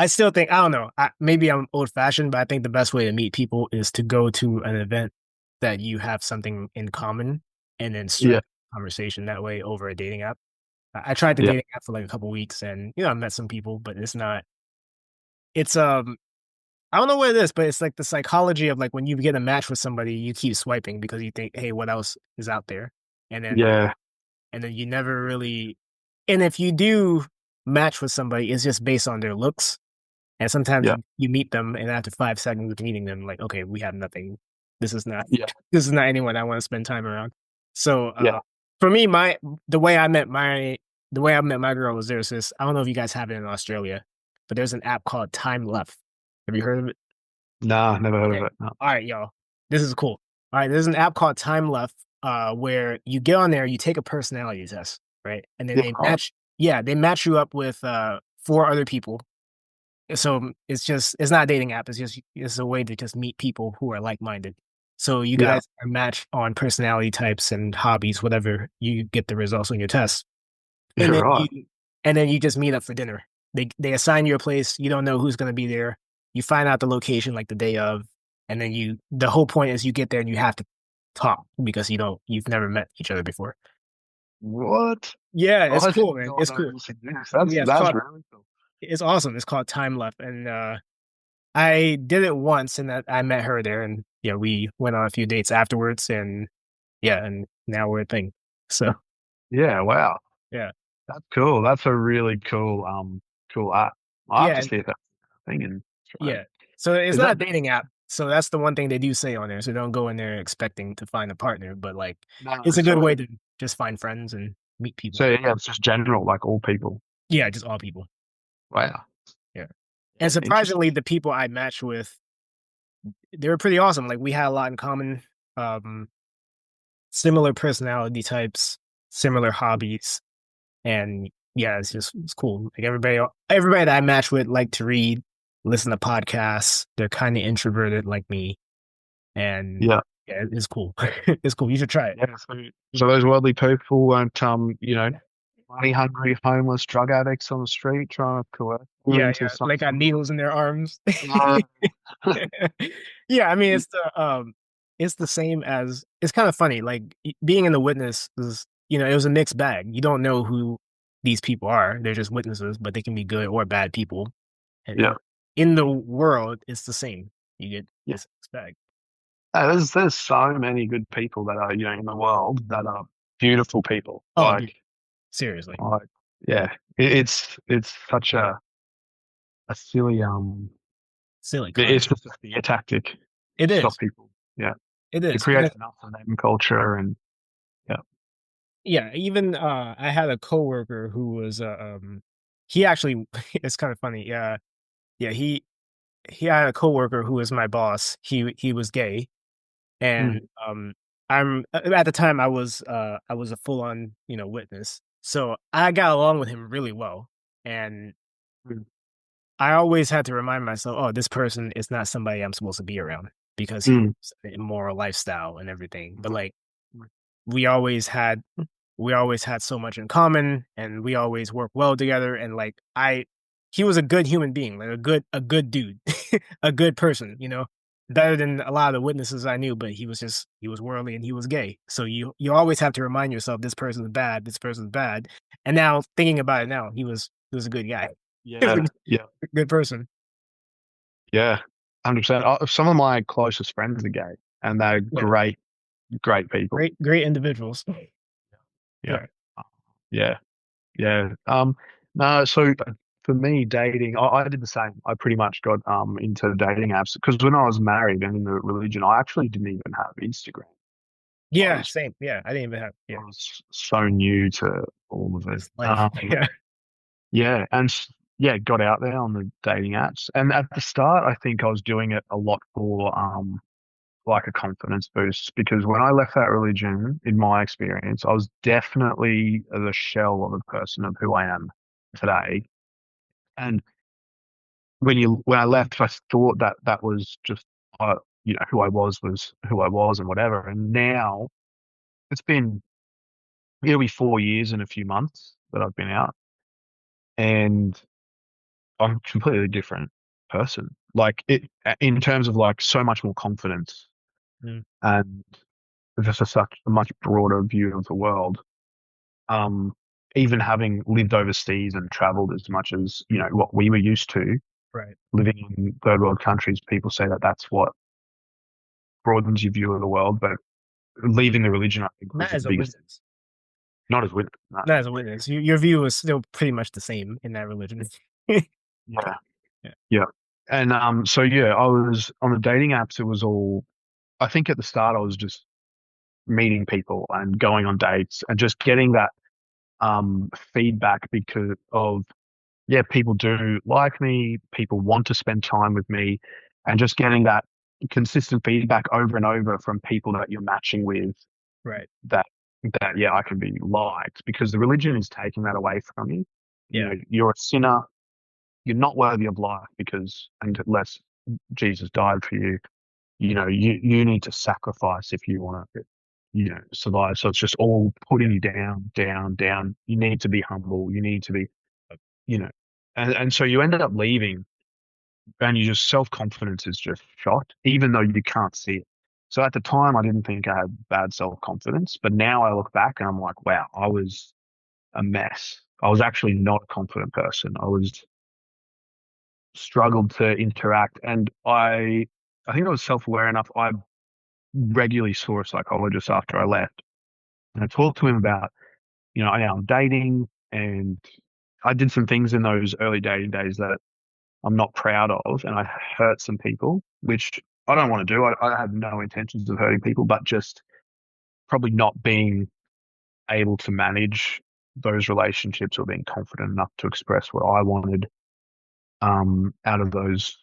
Speaker 2: still think I don't know. Maybe I'm old fashioned, but I think the best way to meet people is to go to an event that you have something in common and then
Speaker 1: Yeah.
Speaker 2: strike a conversation that way over a dating app. I tried the
Speaker 1: Yeah.
Speaker 2: dating app for like a couple weeks and I met some people, but it's not it's I don't know what it is, but it's like the psychology of like when you get a match with somebody, you keep swiping because you think, hey, what else is out there? And then
Speaker 1: Yeah.
Speaker 2: you never really and if you do match with somebody, it's just based on their looks. And sometimes
Speaker 1: Yeah.
Speaker 2: you meet them, and after 5 seconds of meeting them, like, okay, we have nothing. This is not
Speaker 1: Yeah.
Speaker 2: this is not anyone I want to spend time around. So
Speaker 1: Yeah.
Speaker 2: for me, the way I met my girl was there's this. I don't know if you guys have it in Australia, but there's an app called Time Left. Have you heard of it?
Speaker 1: Nah, never heard of
Speaker 2: Okay.
Speaker 1: it. No.
Speaker 2: All right, y'all. This is cool. All right, there's an app called Time Left, where you get on there, you take a personality test, right? And then
Speaker 1: Yeah. Right.
Speaker 2: they match you up with four other people. So it's not a dating app. It's a way to just meet people who are like minded. So you
Speaker 1: Yeah.
Speaker 2: guys are matched on personality types and hobbies, whatever. You get the results on your test,
Speaker 1: Yeah.
Speaker 2: and
Speaker 1: Right.
Speaker 2: then you just meet up for dinner. They assign you a place. You don't know who's going to be there. You find out the location like the day of, and then the whole point is you get there and you have to talk because you've never met each other before.
Speaker 1: What?
Speaker 2: Yeah, it's
Speaker 1: I did
Speaker 2: cool, man.
Speaker 1: not
Speaker 2: It's
Speaker 1: know
Speaker 2: cool.
Speaker 1: this exists. That's
Speaker 2: Yeah,
Speaker 1: that's really cool.
Speaker 2: it's awesome. It's called Time Left, and I did it once, and that I met her there, and yeah, we went on a few dates afterwards, and yeah, and now we're a thing. So
Speaker 1: Yeah. Wow.
Speaker 2: yeah,
Speaker 1: That's cool. That's a really cool app. I'll have
Speaker 2: yeah,
Speaker 1: to see if that thing and try it.
Speaker 2: yeah. So it's
Speaker 1: Is
Speaker 2: not
Speaker 1: that
Speaker 2: a dating app. So that's the one thing they do say on there. So don't go in there expecting to find a partner, but like
Speaker 1: no?
Speaker 2: it's a good
Speaker 1: So
Speaker 2: way to just find friends and meet people.
Speaker 1: so yeah, it's just general, like all people.
Speaker 2: Yeah, just all people.
Speaker 1: Wow.
Speaker 2: Yeah,
Speaker 1: Yeah.
Speaker 2: and
Speaker 1: Interesting.
Speaker 2: surprisingly, the people I matched with, they were pretty awesome. Like we had a lot in common. Um, Similar personality types, similar hobbies. And yeah, it's cool. Like everybody that I match with like to read, listen to podcasts. They're kind of introverted like me, and
Speaker 1: Yeah.
Speaker 2: yeah, it's cool. It's cool. You should try it.
Speaker 1: Yeah. So those worldly people weren't money hungry, homeless, drug addicts on the street trying to coerce you
Speaker 2: Yeah,
Speaker 1: into
Speaker 2: yeah. They got
Speaker 1: something.
Speaker 2: needles in their arms.
Speaker 1: Uh,
Speaker 2: Yeah, I mean it's the same as it's kind of funny. Like being in the witness is it was a mixed bag. You don't know who these people are. They're just witnesses, but they can be good or bad people. And
Speaker 1: yeah.
Speaker 2: in the world, it's the same. You get
Speaker 1: Yeah.
Speaker 2: this mixed bag.
Speaker 1: There's so many good people that are in the world that are beautiful people.
Speaker 2: Oh, dude, seriously,
Speaker 1: Like yeah, it's such a silly
Speaker 2: silly
Speaker 1: it's
Speaker 2: concept.
Speaker 1: just a fear tactic to
Speaker 2: It
Speaker 1: stop
Speaker 2: is.
Speaker 1: people. Yeah,
Speaker 2: It
Speaker 1: it
Speaker 2: is because
Speaker 1: creates an us and them culture and yeah.
Speaker 2: yeah, even I had a coworker who was he actually it's kind of funny. Yeah, he had a coworker who was my boss. He was gay, and
Speaker 1: Mm,
Speaker 2: at the time I was a full on witness, so I got along with him really well, and
Speaker 1: mm,
Speaker 2: I always had to remind myself, oh, this person is not somebody I'm supposed to be around because he
Speaker 1: mm,
Speaker 2: has an immoral lifestyle and everything. But
Speaker 1: mm,
Speaker 2: like we always had we always had so much in common and we always worked well together and like I he was a good human being, like a good dude, a good person, better than a lot of the witnesses I knew, but he was worldly and he was gay. So you always have to remind yourself this person's bad, this person's bad. And now thinking about it now, he was a good guy. He was
Speaker 1: yeah, yeah,
Speaker 2: a good person.
Speaker 1: yeah, 100%. Some of my closest friends are gay, and they're
Speaker 2: Yeah.
Speaker 1: great people.
Speaker 2: Great individuals.
Speaker 1: Yeah,
Speaker 2: Yeah.
Speaker 1: yeah, yeah. No, so for me, dating, I did the same. I pretty much got into dating apps because when I was married and in the religion, I actually didn't even have Instagram. I
Speaker 2: Yeah,
Speaker 1: was
Speaker 2: same. Yeah, I didn't even have.
Speaker 1: I
Speaker 2: Yeah,
Speaker 1: was so new to all of it.
Speaker 2: this life. Yeah.
Speaker 1: Yeah, and yeah, got out there on the dating apps. And at the start, I think I was doing it a lot for like a confidence boost because when I left that religion, in my experience, I was definitely the shell of a person of who I am today. And when I left, I thought that that was just who I was who I was and whatever. And now it's been it'll be 4 years in a few months that I've been out, and I'm a completely different person. Like it in terms of like so much more confidence
Speaker 2: Mm,
Speaker 1: and just such a much broader view of the world. Um, Even having lived overseas and traveled as much as what we were used to,
Speaker 2: right.
Speaker 1: living in third world countries, people say that that's what broadens your view of the world. But leaving the religion, I think, was
Speaker 2: Not
Speaker 1: the
Speaker 2: as a
Speaker 1: biggest.
Speaker 2: witness.
Speaker 1: Not as with, no.
Speaker 2: Not as a witness. Your view is still pretty much the same in that religion.
Speaker 1: Yeah,
Speaker 2: Yeah.
Speaker 1: yeah. And so yeah, I was on the dating apps. It was all. I think at the start, I was just meeting people and going on dates and just getting that feedback because of yeah, people do like me, people want to spend time with me, and just getting that consistent feedback over and over from people that you're matching with
Speaker 2: Right.
Speaker 1: that yeah, I can be liked because the religion is taking that away from you. You
Speaker 2: Yeah.
Speaker 1: know, you're a sinner, you're not worthy of life because unless Jesus died for you, you need to sacrifice if you want to survive. So it's just all
Speaker 2: Yeah.
Speaker 1: putting you down, down, down. You need to be humble. You need to be, you know, and so you ended up leaving and your self confidence is just shot, even though you can't see it. So at the time, I didn't think I had bad self confidence, but now I look back and I'm like, wow, I was a mess. I was actually not a confident person. I was struggled to interact, and I think I was self aware enough. I regularly saw a psychologist after I left, and I talked to him about, I'm dating, and I did some things in those early dating days that I'm not proud of, and I hurt some people, which I don't want to do. I have no intentions of hurting people, but just probably not being able to manage those relationships or being confident enough to express what I wanted out of those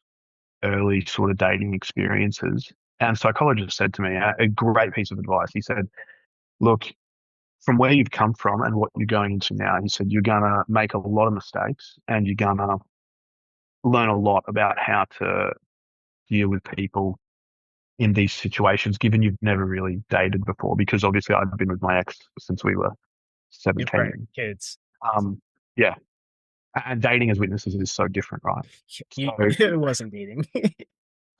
Speaker 1: early sort of dating experiences. And a psychologist said to me a great piece of advice. He said, look, from where you've come from and what you're going into now, he said, you're going to make a lot of mistakes and you're going to learn a lot about how to deal with people in these situations, given you've never really dated before, because obviously I've been with my ex since we were
Speaker 2: Yeah, right.
Speaker 1: 17.
Speaker 2: Kids.
Speaker 1: Yeah. And dating as witnesses is so different, right?
Speaker 2: You
Speaker 1: So,
Speaker 2: it wasn't dating.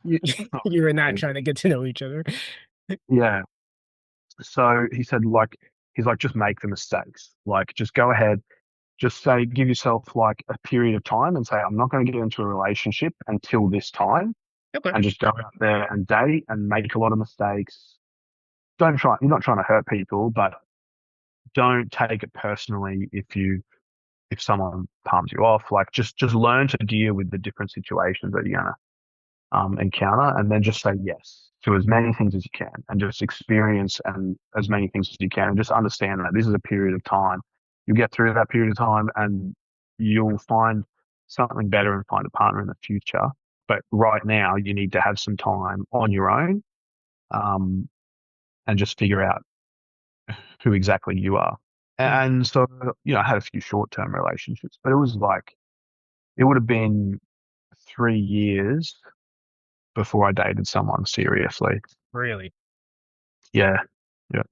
Speaker 2: You
Speaker 1: oh,
Speaker 2: you were not trying to get to know each other.
Speaker 1: yeah. So he's like, just make the mistakes. Like, just go ahead, just say, give yourself like a period of time and say, I'm not going to get into a relationship until this time,
Speaker 2: Okay.
Speaker 1: and just go out there and date and make a lot of mistakes. Don't try, you're not trying to hurt people, but don't take it personally if someone palms you off. Like, just learn to deal with the different situations that you're gonna encounter, and then just say yes to as many things as you can, and just experience and as many things as you can, and just understand that this is a period of time. You'll get through that period of time, and you'll find something better and find a partner in the future. But right now, you need to have some time on your own, um, and just figure out who exactly you are.
Speaker 2: Mm,
Speaker 1: And so, I had a few short-term relationships, but it was like it would have been 3 years before I dated someone seriously.
Speaker 2: really
Speaker 1: Yeah, yeah,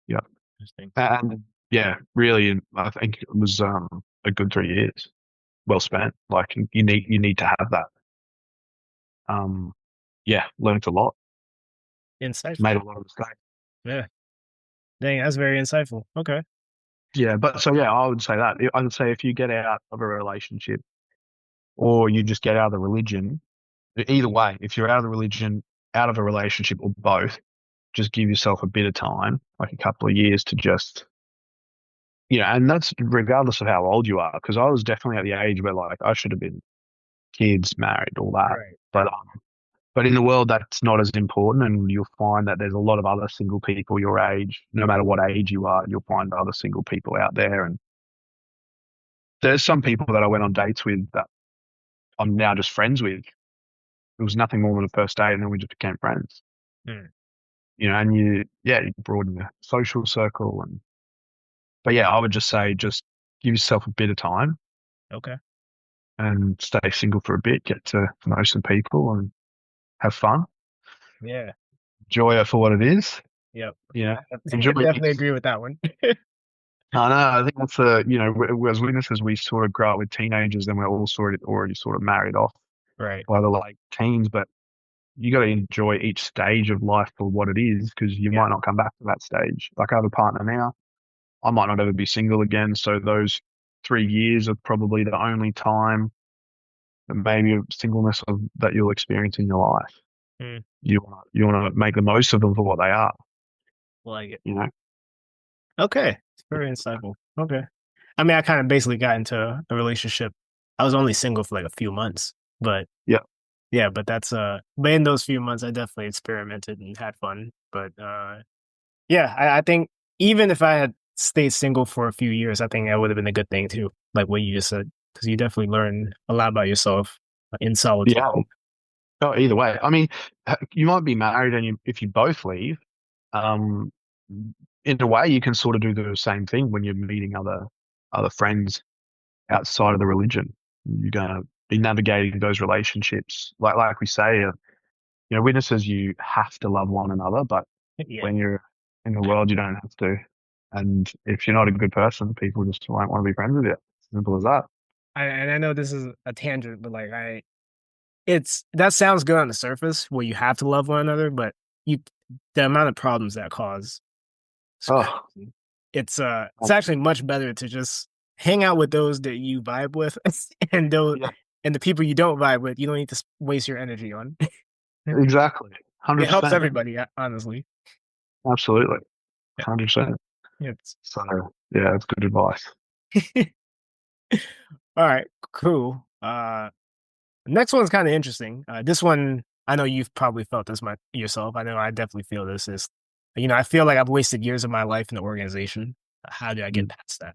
Speaker 1: yeah.
Speaker 2: interesting.
Speaker 1: And yeah, really, I think it was a good 3 years, well spent. Like you need to have that. Um, yeah, learned a lot,
Speaker 2: Insightful.
Speaker 1: made a lot of mistakes.
Speaker 2: Yeah. Dang, that's very insightful. Okay.
Speaker 1: Yeah, but so yeah, I would say that. I would say if you get out of a relationship or you just get out of the religion, either way, if you're out of the religion, out of a relationship, or both, just give yourself a bit of time, like a couple of years to just and that's regardless of how old you are, because I was definitely at the age where like I should have been kids, married, all that.
Speaker 2: Right.
Speaker 1: But But in the world, that's not as important, and you'll find that there's a lot of other single people your age. No matter what age you are, you'll find other single people out there. And there's some people that I went on dates with that I'm now just friends with. It was nothing more than a first date, and then we just became friends.
Speaker 2: Mm,
Speaker 1: And you broaden your social circle. But yeah, I would just say, just give yourself a bit of time
Speaker 2: okay.
Speaker 1: and stay single for a bit, get to know some people and have fun.
Speaker 2: Yeah.
Speaker 1: Enjoy it for what it is.
Speaker 2: Yep.
Speaker 1: Yeah.
Speaker 2: I
Speaker 1: Enjoy
Speaker 2: definitely
Speaker 1: it.
Speaker 2: agree with that one.
Speaker 1: I know. I think that's as witnesses, we sort of grow up with teenagers, and we're all already sort of married off
Speaker 2: Right.
Speaker 1: by the late teens. But you got to enjoy each stage of life for what it is, because you
Speaker 2: Yeah.
Speaker 1: might not come back to that stage. Like I have a partner now. I might not ever be single again. So those 3 years are probably the only time that maybe of singleness that you'll experience in your life.
Speaker 2: Mm,
Speaker 1: You want to make the most of them for what they are.
Speaker 2: like it.
Speaker 1: You know.
Speaker 2: Okay. It's very insightful. Okay. I mean, I kind of basically got into a relationship. I was only single for like a few months, but
Speaker 1: Yeah.
Speaker 2: yeah, but but in those few months I definitely experimented and had fun. But yeah, I think even if I had stayed single for a few years, I think that would have been a good thing too. Like what you just said, because you definitely learn a lot about yourself in solitude.
Speaker 1: Yeah. Oh, either way. I mean, you might be married, and if you both leave, um, in a way, you can sort of do the same thing when you're meeting other friends outside of the religion. You're gonna be navigating those relationships, like we say, witnesses. You have to love one another, but
Speaker 2: Yeah.
Speaker 1: when you're in the world, you don't have to. And if you're not a good person, people just won't want to be friends with you. Simple as that.
Speaker 2: And I know this is a tangent, but like it's that sounds good on the surface where you have to love one another, but you the amount of problems that cause it's
Speaker 1: Oh,
Speaker 2: crazy. It's actually much better to just hang out with those that you vibe with and those
Speaker 1: yeah,
Speaker 2: and the people you don't vibe with, you don't need to waste your energy on.
Speaker 1: exactly.
Speaker 2: It helps
Speaker 1: 100%.
Speaker 2: everybody, honestly.
Speaker 1: Absolutely.
Speaker 2: Yeah.
Speaker 1: 100%.
Speaker 2: It's
Speaker 1: So, yeah, that's good advice.
Speaker 2: all right, cool. Next one's kind of interesting. This one, I know you've probably felt this yourself. I know I definitely feel this. Is I feel like I've wasted years of my life in the organization. How do I get
Speaker 1: Mm.
Speaker 2: past that?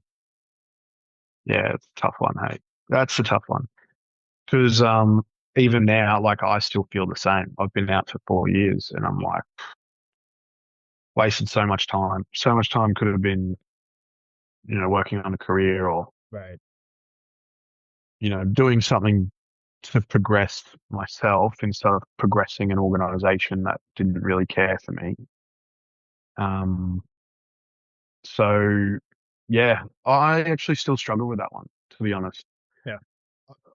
Speaker 1: Yeah, it's a tough one, hey. That's a tough one. Because even now, like, I still feel the same. I've been out for 4 years, and I'm like, wasted so much time. So much time could have been, working on a career, or,
Speaker 2: Right.
Speaker 1: doing something to progress myself instead of progressing an organization that didn't really care for me. Um, so yeah, I actually still struggle with that one, to be honest.
Speaker 2: Yeah.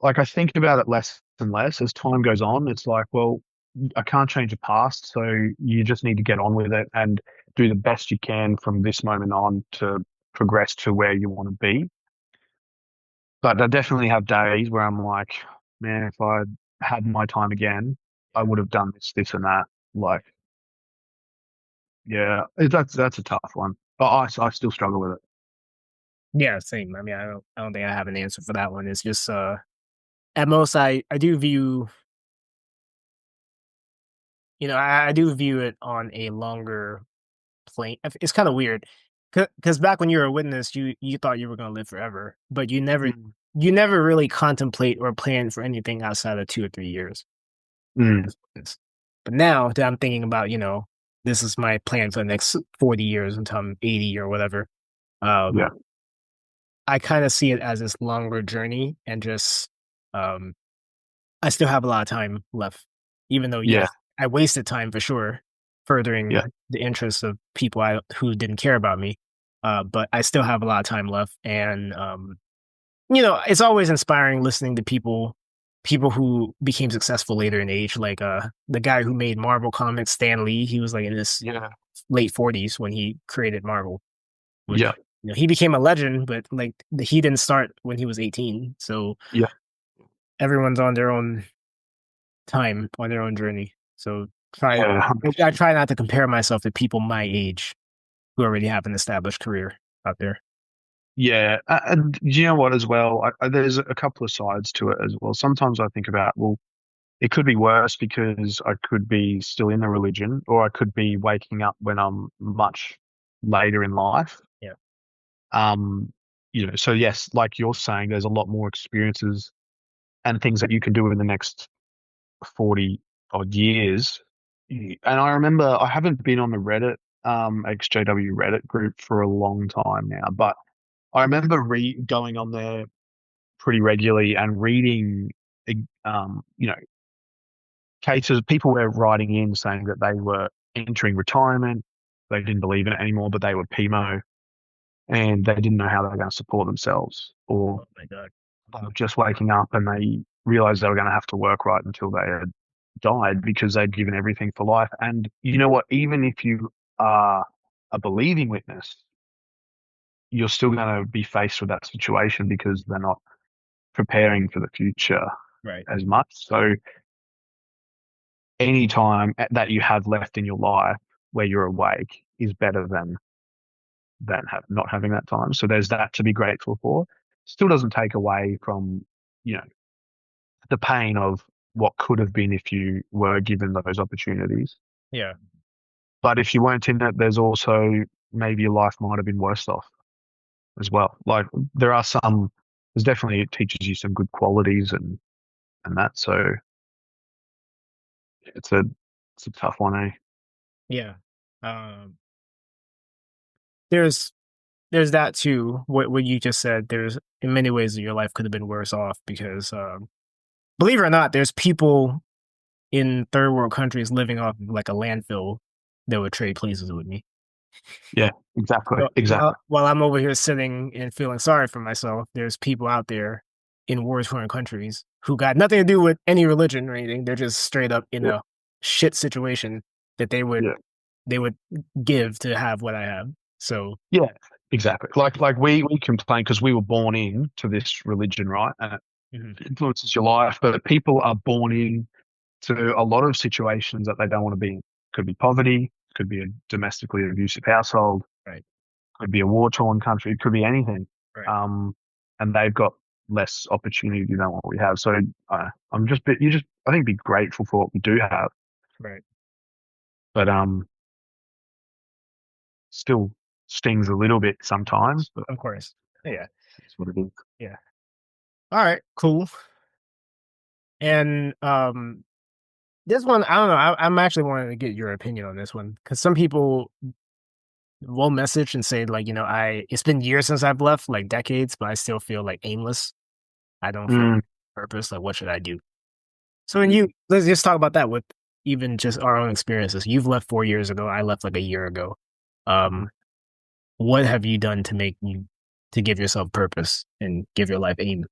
Speaker 1: Like, I think about it less and less as time goes on. It's like, well, I can't change the past, so you just need to get on with it and do the best you can from this moment on to progress to where you want to be. But I definitely have days where I'm like, man, if I had my time again, I would have done this, and that. Like, yeah, that's a tough one. But I still struggle with it.
Speaker 2: Yeah, same. I mean, I don't think I have an answer for that one. It's just at most I do view I do view it on a longer plane. It's kind of weird because back when you were a witness, you thought you were going to live forever, but
Speaker 1: Mm.
Speaker 2: you never really contemplate or plan for anything outside of 2 or 3 years.
Speaker 1: Mm.
Speaker 2: As witness. But now that I'm thinking about, this is my plan for the next 40 years until I'm 80 or whatever.
Speaker 1: Yeah,
Speaker 2: Um, I kind of see it as this longer journey and just um I still have a lot of time left. Even though,
Speaker 1: yeah,
Speaker 2: yes, I wasted time for sure,
Speaker 1: yeah,
Speaker 2: furthering the interests of people who didn't care about me. But I still have a lot of time left, and it's always inspiring listening to people who became successful later in age, like the guy who made Marvel Comics, Stan Lee. He was like in his
Speaker 1: yeah,
Speaker 2: late 40s when he created Marvel,
Speaker 1: yeah,
Speaker 2: which he became a legend, but like he didn't start when he was 18. So
Speaker 1: yeah,
Speaker 2: everyone's on their own time, on their own journey. So try
Speaker 1: yeah.
Speaker 2: I try not to compare myself to people my age who already have an established career out there.
Speaker 1: Yeah, and you know what as well? There's a couple of sides to it as well. Sometimes I think about, well, it could be worse because I could be still in the religion, or I could be waking up when I'm much later in life.
Speaker 2: Yeah.
Speaker 1: Um, so yes, like you're saying, there's a lot more experiences and things that you can do in the next 40 odd years. And I remember I haven't been on the Reddit, XJW Reddit group for a long time now, but I remember going on there pretty regularly and reading, you know, cases. People were writing in saying that they were entering retirement, they didn't believe in it anymore, but they were PMO and they didn't know how they were going to support themselves, or
Speaker 2: Oh my God.
Speaker 1: they were just waking up and they realized they were going to have to work right until they had died because they'd given everything for life. And you know what? Even if you are a believing witness, you're still going to be faced with that situation because they're not preparing for the future
Speaker 2: Right.
Speaker 1: as much. So any time that you have left in your life where you're awake is better than not having that time. So there's that to be grateful for. Still doesn't take away from, you know, the pain of what could have been if you were given those opportunities.
Speaker 2: Yeah.
Speaker 1: But if you weren't in it, there's also maybe your life might have been worse off as well. Like there are there's definitely, it teaches you some good qualities and that. So it's a it's a tough one, eh?
Speaker 2: Yeah. Um, there's there's that too. What you just said. There's in many ways that your life could have been worse off because believe it or not, there's people in third world countries living off of like a landfill that would trade places with me.
Speaker 1: Yeah, exactly,
Speaker 2: So
Speaker 1: exactly.
Speaker 2: while I'm over here sitting and feeling sorry for myself, there's people out there in war-torn countries who got nothing to do with any religion or anything. They're just straight up in
Speaker 1: Yeah,
Speaker 2: a shit situation that
Speaker 1: yeah,
Speaker 2: they would give to have what I have. So
Speaker 1: yeah, exactly. Like we complain because we were born in to this religion, right? And
Speaker 2: mhm,
Speaker 1: it influences your life, but people are born in to a lot of situations that they don't want to be in. Could be poverty, could be a domestically abusive household,
Speaker 2: right,
Speaker 1: could be a war-torn country, it could be anything.
Speaker 2: right,
Speaker 1: Um, and they've got less opportunity than what we have. So I'm just, you just, I think, be grateful for what we do have,
Speaker 2: right.
Speaker 1: but still stings a little bit sometimes. But
Speaker 2: Of course. Yeah.
Speaker 1: it's what it is.
Speaker 2: Yeah. All right. Cool. And this one, I don't know. I'm actually wanting to get your opinion on this one because some people will message and say like, it's been years since I've left, like decades, but I still feel like aimless. I don't feel
Speaker 1: Mm,
Speaker 2: purpose. Like, what should I do? So, and let's just talk about that with even just our own experiences. You've left 4 years ago. I left like a year ago. Um, what have you done to give yourself purpose and give your life aim?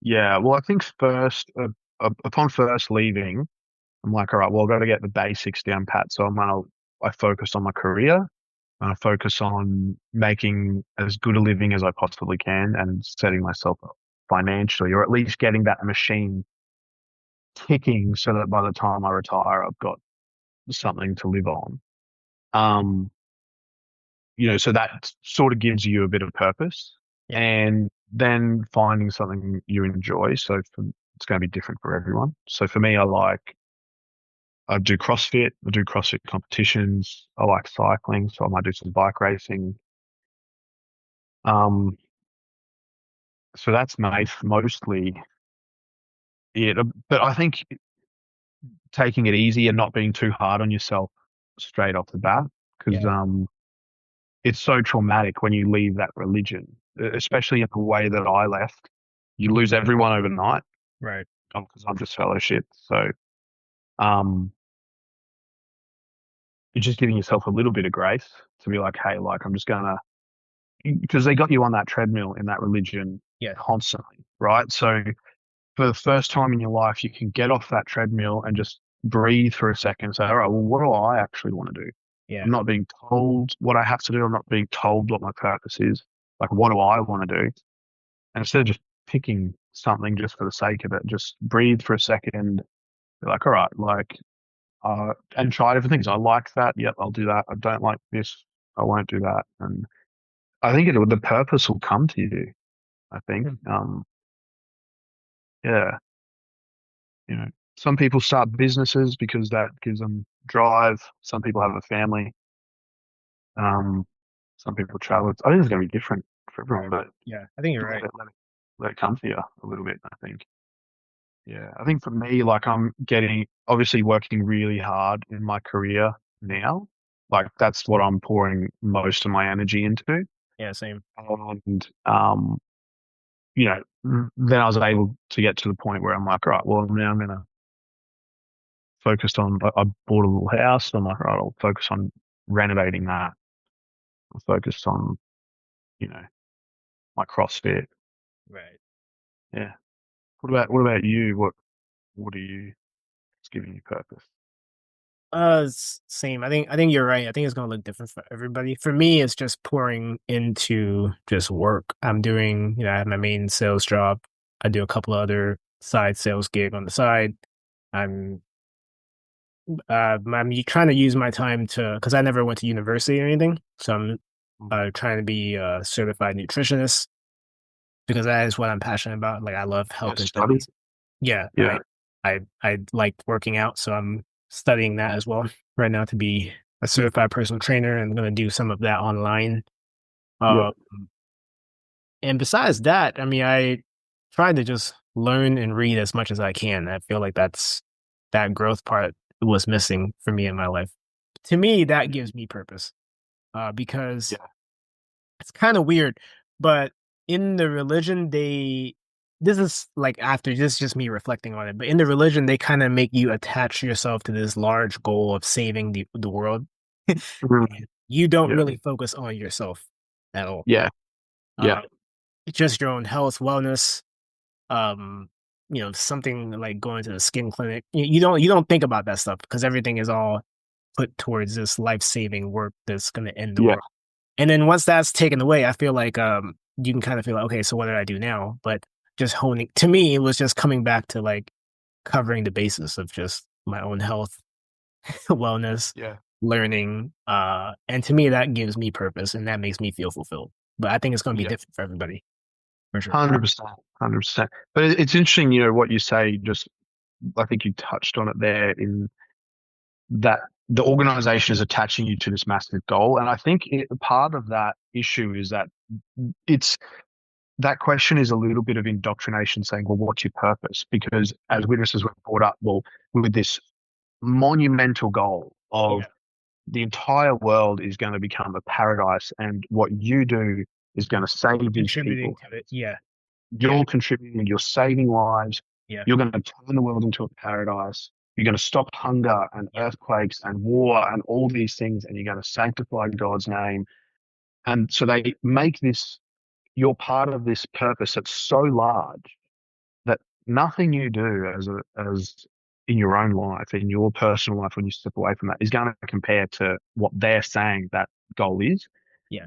Speaker 1: yeah, well, I think upon first leaving, I'm like, all right, well, I've got to get the basics down pat. So I focus on my career. I focus on making as good a living as I possibly can and setting myself up financially, or at least getting that machine ticking so that by the time I retire, I've got something to live on. Um, so that sort of gives you a bit of purpose,
Speaker 2: Yeah.
Speaker 1: and then finding something you enjoy. It's going to be different for everyone. So for me, I do CrossFit. I do CrossFit competitions. I like cycling, so I might do some bike racing. Um, so that's mostly it. But I think taking it easy and not being too hard on yourself straight off the bat, because
Speaker 2: Yeah.
Speaker 1: it's so traumatic when you leave that religion, especially in the way that I left. You lose everyone overnight
Speaker 2: Right.
Speaker 1: because I'm just fellowship. So um, you're just giving yourself a little bit of grace to be like, hey, like I'm just gonna, because they got you on that treadmill in that religion
Speaker 2: Yeah.
Speaker 1: constantly, right? So for the first time in your life, you can get off that treadmill and just breathe for a second and say, all right, well, what do I actually want to do?
Speaker 2: Yeah.
Speaker 1: I'm not being told what I have to do. I'm not being told what my purpose is. Like, what do I want to do? And instead of just picking something just for the sake of it, just breathe for a second. Be like, all right, like, and try different things. I like that. Yep, I'll do that. I don't like this. I won't do that. And I think the purpose will come to you. I think.
Speaker 2: Hmm.
Speaker 1: Yeah. You know, some people start businesses because that gives them drive. Some people have a family. Um, some people travel. I think it's going to be different for everyone, but
Speaker 2: Yeah, I think you're
Speaker 1: let
Speaker 2: right.
Speaker 1: it, let it, let it come to you a little bit, I think. Yeah, I think for me, like I'm getting obviously working really hard in my career now. Like that's what I'm pouring most of my energy into.
Speaker 2: Yeah, same.
Speaker 1: And then I was able to get to the point where I'm like, right, well now I'm gonna focus on I bought a little house, and I'm like, right, I'll focus on renovating that. I'll focus on, you know, my CrossFit.
Speaker 2: Right.
Speaker 1: Yeah. What about you? What are you it's giving you purpose?
Speaker 2: Same. I think you're right. I think it's gonna look different for everybody. For me, it's just pouring into just work. I'm doing, I have my main sales job. I do a couple of other side sales gig on the side. I'm I'm trying to use my time to, because I never went to university or anything, so I'm
Speaker 1: Mm.
Speaker 2: trying to be a certified nutritionist because that is what I'm passionate about. Like I love
Speaker 1: Yeah,
Speaker 2: health and
Speaker 1: study.
Speaker 2: fitness. Yeah,
Speaker 1: Yeah.
Speaker 2: I like working out, so I'm studying that as well right now to be a certified personal trainer, and I'm gonna do some of that online.
Speaker 1: Yeah.
Speaker 2: Um, and besides that, I mean, I try to just learn and read as much as I can. I feel like that growth part was missing for me in my life. To me, that gives me purpose. Because
Speaker 1: Yeah.
Speaker 2: it's kind of weird, but in the religion, this is like after this is just me reflecting on it, but in the religion, they kind of make you attach yourself to this large goal of saving the world.
Speaker 1: Mm.
Speaker 2: You don't
Speaker 1: Yeah.
Speaker 2: really focus on yourself at all.
Speaker 1: Yeah. Yeah.
Speaker 2: Uh, it's just your own health, wellness, um, something like going to the skin clinic. You don't think about that stuff because everything is all put towards this life-saving work that's going to end the
Speaker 1: Yeah.
Speaker 2: world. And then once that's taken away, I feel like you can kind of feel like, okay, so what did I do now? But just honing to me, it was just coming back to like covering the basis of just my own health, wellness,
Speaker 1: Yeah.
Speaker 2: learning. And to me that gives me purpose and that makes me feel fulfilled. But I think it's gonna be
Speaker 1: Yeah.
Speaker 2: different for everybody, for sure.
Speaker 1: 100%. 100%. But it's interesting, what you say, just I think you touched on it there in that the organization is attaching you to this massive goal. And I think part of that issue is that it's that question is a little bit of indoctrination saying, well, what's your purpose? Because
Speaker 2: Mm,
Speaker 1: as witnesses were brought up, well, with this monumental goal of
Speaker 2: yeah.
Speaker 1: the entire world is going to become a paradise, and what you do is going to save these
Speaker 2: Contributing
Speaker 1: people.
Speaker 2: to it. Yeah.
Speaker 1: You're contributing, you're saving lives,
Speaker 2: Yeah.
Speaker 1: you're going to turn the world into a paradise. You're going to stop hunger and
Speaker 2: Yeah.
Speaker 1: earthquakes and war and all these things, and you're going to sanctify God's name. And so they make this, you're part of this purpose that's so large that nothing you do as in your own life, in your personal life, when you step away from that, is going to compare to what they're saying that goal is.
Speaker 2: Yeah.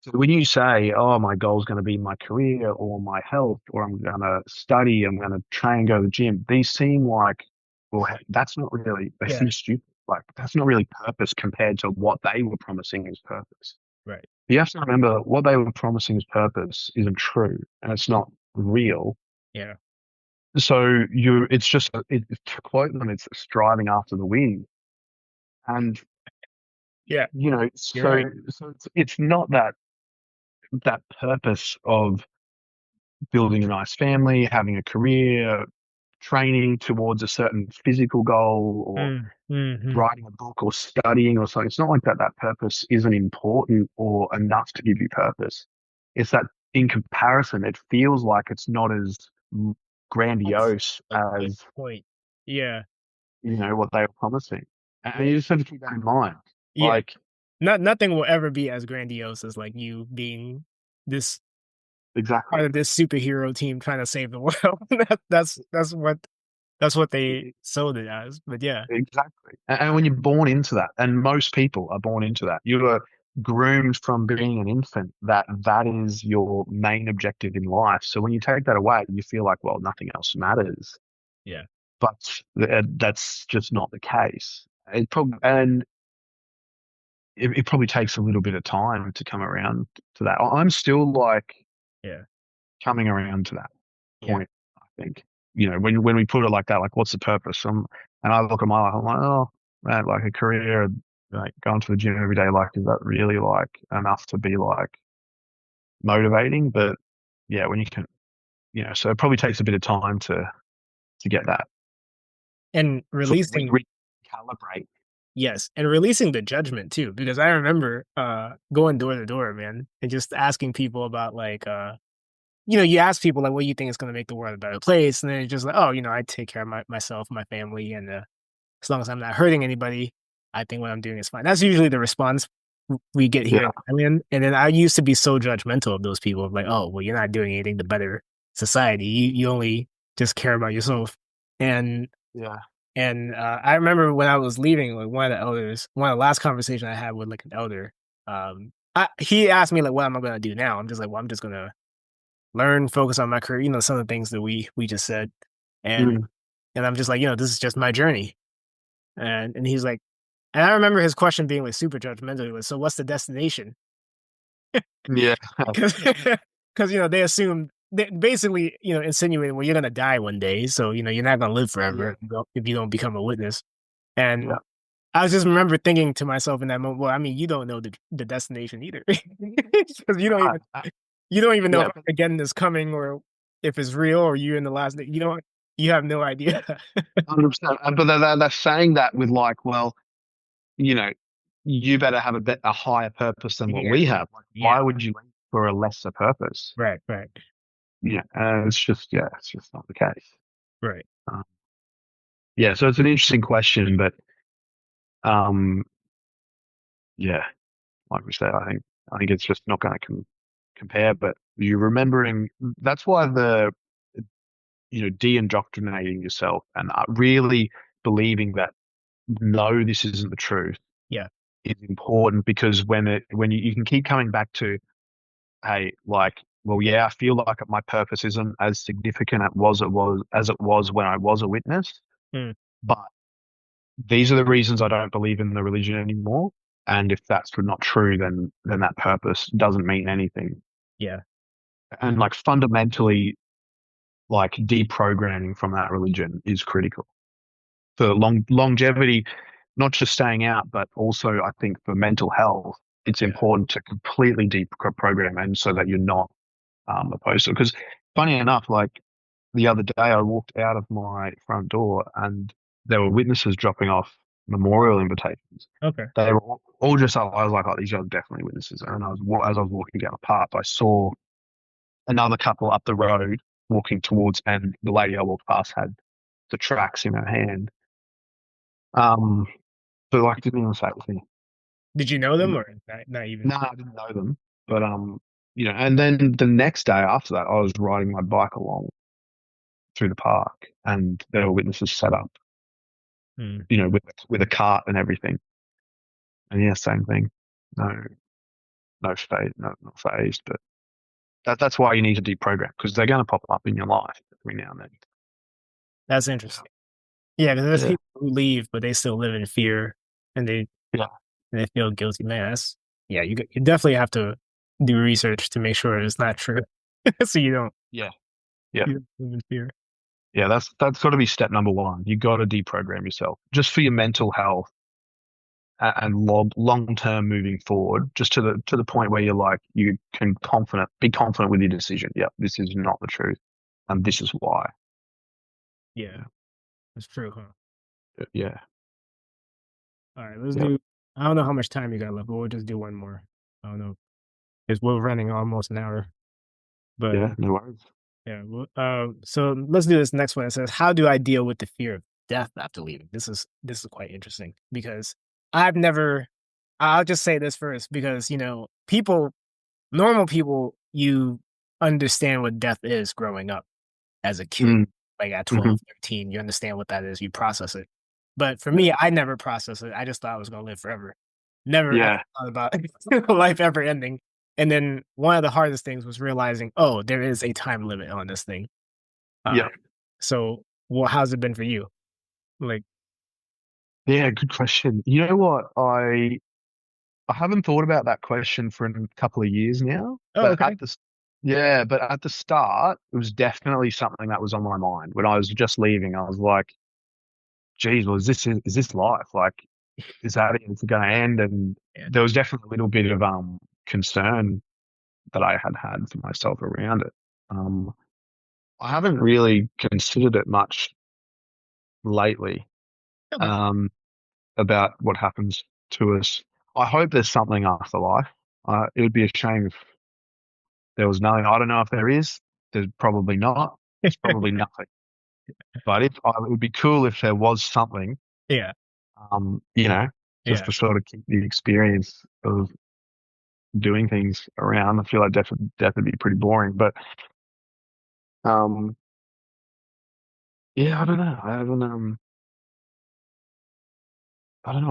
Speaker 1: So when you say, "Oh, my goal is going to be my career or my health, or I'm going to study, I'm going to train, go to the gym," these seem like, well, that's not really. They
Speaker 2: Yeah.
Speaker 1: seem stupid. Like that's not really purpose compared to what they were promising as purpose.
Speaker 2: Right.
Speaker 1: You have to remember what they were promising as purpose isn't true, and it's not real.
Speaker 2: Yeah.
Speaker 1: So it's just to quote them, it's striving after the wind, and
Speaker 2: Yeah. You're
Speaker 1: so
Speaker 2: right.
Speaker 1: it's not that purpose of building a nice family, having a career, training towards a certain physical goal, or
Speaker 2: Mm, hmm.
Speaker 1: writing a book or studying or something. It's not like that. That purpose isn't important or enough to give you purpose. It's that in comparison, it feels like it's not as
Speaker 2: That's
Speaker 1: grandiose
Speaker 2: a good
Speaker 1: as
Speaker 2: point. Yeah.
Speaker 1: what they were promising. And
Speaker 2: Yeah.
Speaker 1: you just have to keep that in mind.
Speaker 2: Yeah.
Speaker 1: Like,
Speaker 2: Nothing will ever be as grandiose as like you being this part
Speaker 1: exactly.
Speaker 2: of this superhero team trying to save the world. That's what they sold it as. But yeah,
Speaker 1: Exactly. And when you're born into that, and most people are born into that, you are groomed from being an infant that that is your main objective in life. So when you take that away, you feel like, well, nothing else matters.
Speaker 2: yeah,
Speaker 1: But that's just not the case. And it probably takes a little bit of time to come around to that. I'm still like
Speaker 2: yeah,
Speaker 1: coming around to that
Speaker 2: yeah.
Speaker 1: point, I think. when we put it like that, like what's the purpose? And I look at my life, I'm like, oh man, like a career, like going to the gym every day, like is that really like enough to be like motivating? But yeah, when you can, so it probably takes a bit of time to get that
Speaker 2: And
Speaker 1: sort of
Speaker 2: releasing,
Speaker 1: recalibrate.
Speaker 2: yes, and releasing the judgment too, because I remember going door to door, man, and just asking people about like you ask people like what you think is going to make the world a better place, and then it's just like, oh, I take care of myself, my family, and as long as I'm not hurting anybody, I think what I'm doing is fine. That's usually the response we get here in
Speaker 1: Yeah,
Speaker 2: Thailand. And then I used to be so judgmental of those people, like, oh, well, you're not doing anything to better society. You only just care about yourself. And
Speaker 1: yeah.
Speaker 2: I remember when I was leaving, like one of the last conversations I had with like an elder, he asked me like, what am I gonna do now? I'm just like, well, I'm just gonna learn, focus on my career. Some of the things that we just said, and
Speaker 1: Mm,
Speaker 2: I'm just like, this is just my journey. And he's like, and I remember his question being like super judgmental. He was, so what's the destination?
Speaker 1: yeah,
Speaker 2: Because they assume they basically insinuating, well, you're gonna die one day, so you're not gonna live
Speaker 1: yeah,
Speaker 2: forever if you don't become a witness. And
Speaker 1: yeah.
Speaker 2: I was just remember thinking to myself in that moment, well, I mean, you don't know the destination either, because
Speaker 1: Right.
Speaker 2: you don't even know
Speaker 1: Yeah,
Speaker 2: if Armageddon is coming or if it's real or you're in the last day. You have no idea.
Speaker 1: 100%. But they're saying that with like, well, you know, you better have a higher purpose than what
Speaker 2: Yeah,
Speaker 1: we have. Like,
Speaker 2: yeah,
Speaker 1: why would you leave for a lesser purpose?
Speaker 2: right, right,
Speaker 1: Yeah, it's just not the case.
Speaker 2: right.
Speaker 1: Um, yeah, so it's an interesting question, but um, yeah, like we said, I think it's just not going to compare. But you remembering that's why de-indoctrinating yourself and really believing that no, this isn't the truth
Speaker 2: Yeah.
Speaker 1: is important because when you can keep coming back to, hey, like, well, yeah, I feel like my purpose isn't as significant as it was when I was a witness,
Speaker 2: Mm,
Speaker 1: but these are the reasons I don't believe in the religion anymore. And if that's not true, then that purpose doesn't mean anything.
Speaker 2: yeah.
Speaker 1: And like fundamentally, like deprogramming from that religion is critical for longevity, not just staying out, but also I think for mental health, it's
Speaker 2: Yeah.
Speaker 1: important to completely deprogram and so that you're not opposed to it. Because funny enough, like the other day, I walked out of my front door and there were witnesses dropping off memorial invitations.
Speaker 2: Okay.
Speaker 1: They were all just up. I was like, oh, these guys are definitely witnesses. And as I was walking down the path, I saw another couple up the road walking towards, and the lady I walked past had the tracks in her hand. Um, but like, didn't even say anything.
Speaker 2: Did you know them or not even?
Speaker 1: No, I didn't know them. But and then the next day after that, I was riding my bike along through the park, and there were witnesses set up,
Speaker 2: Mm,
Speaker 1: with a cart and everything. And yeah, same thing. No, no phase, no, not phased. But that's why you need to deprogram because they're going to pop up in your life every now and then.
Speaker 2: that's interesting. Yeah, because there's
Speaker 1: Yeah,
Speaker 2: people who leave, but they still live in fear, and
Speaker 1: yeah,
Speaker 2: they feel guilty. Man, yeah. You definitely have to do research to make sure it's not true, so
Speaker 1: yeah, yeah,
Speaker 2: you don't live in fear.
Speaker 1: yeah. That's got to be step number one. You got to deprogram yourself just for your mental health and long term moving forward, just to the point where you're like you can be confident with your decision. Yep, this is not the truth, and this is why.
Speaker 2: Yeah, that's true, huh?
Speaker 1: Yeah,
Speaker 2: All right, let's
Speaker 1: yeah,
Speaker 2: do. I don't know how much time you got left, but we'll just do one more. I don't know, because we're running almost an hour, but
Speaker 1: yeah. No worries.
Speaker 2: yeah. So let's do this next one. It says, "How do I deal with the fear of death after leaving?" This is quite interesting because I've never. I'll just say this first because normal people, you understand what death is growing up as a kid,
Speaker 1: Mm,
Speaker 2: like at
Speaker 1: hmm
Speaker 2: 12, 13, you understand what that is, you process it. But for me, I never processed it. I just thought I was gonna live forever. Never ever
Speaker 1: Yeah,
Speaker 2: thought about life ever ending. And then one of the hardest things was realizing, oh, there is a time limit on this thing. Uh,
Speaker 1: yeah,
Speaker 2: so well, how's it been for you? Like,
Speaker 1: yeah. Good question. You know what? I haven't thought about that question for a couple of years now,
Speaker 2: oh,
Speaker 1: but
Speaker 2: okay.
Speaker 1: yeah, but at the start, it was definitely something that was on my mind. When I was just leaving, I was like, geez, well, is this life? Like, is that it? It's going to end? And
Speaker 2: Yeah.
Speaker 1: there was definitely a little bit of concern that I had for myself around it. Um, I haven't really considered it much lately,
Speaker 2: Okay.
Speaker 1: um, about what happens to us. I hope there's something after life. It would be a shame if there was nothing. I don't know if there is. There's probably not. It's probably nothing. But it would be cool if there was something,
Speaker 2: Yeah.
Speaker 1: you know, just
Speaker 2: Yeah.
Speaker 1: to sort of keep the experience of doing things around. I feel like death would be pretty boring. But um, yeah, I don't know. I don't know.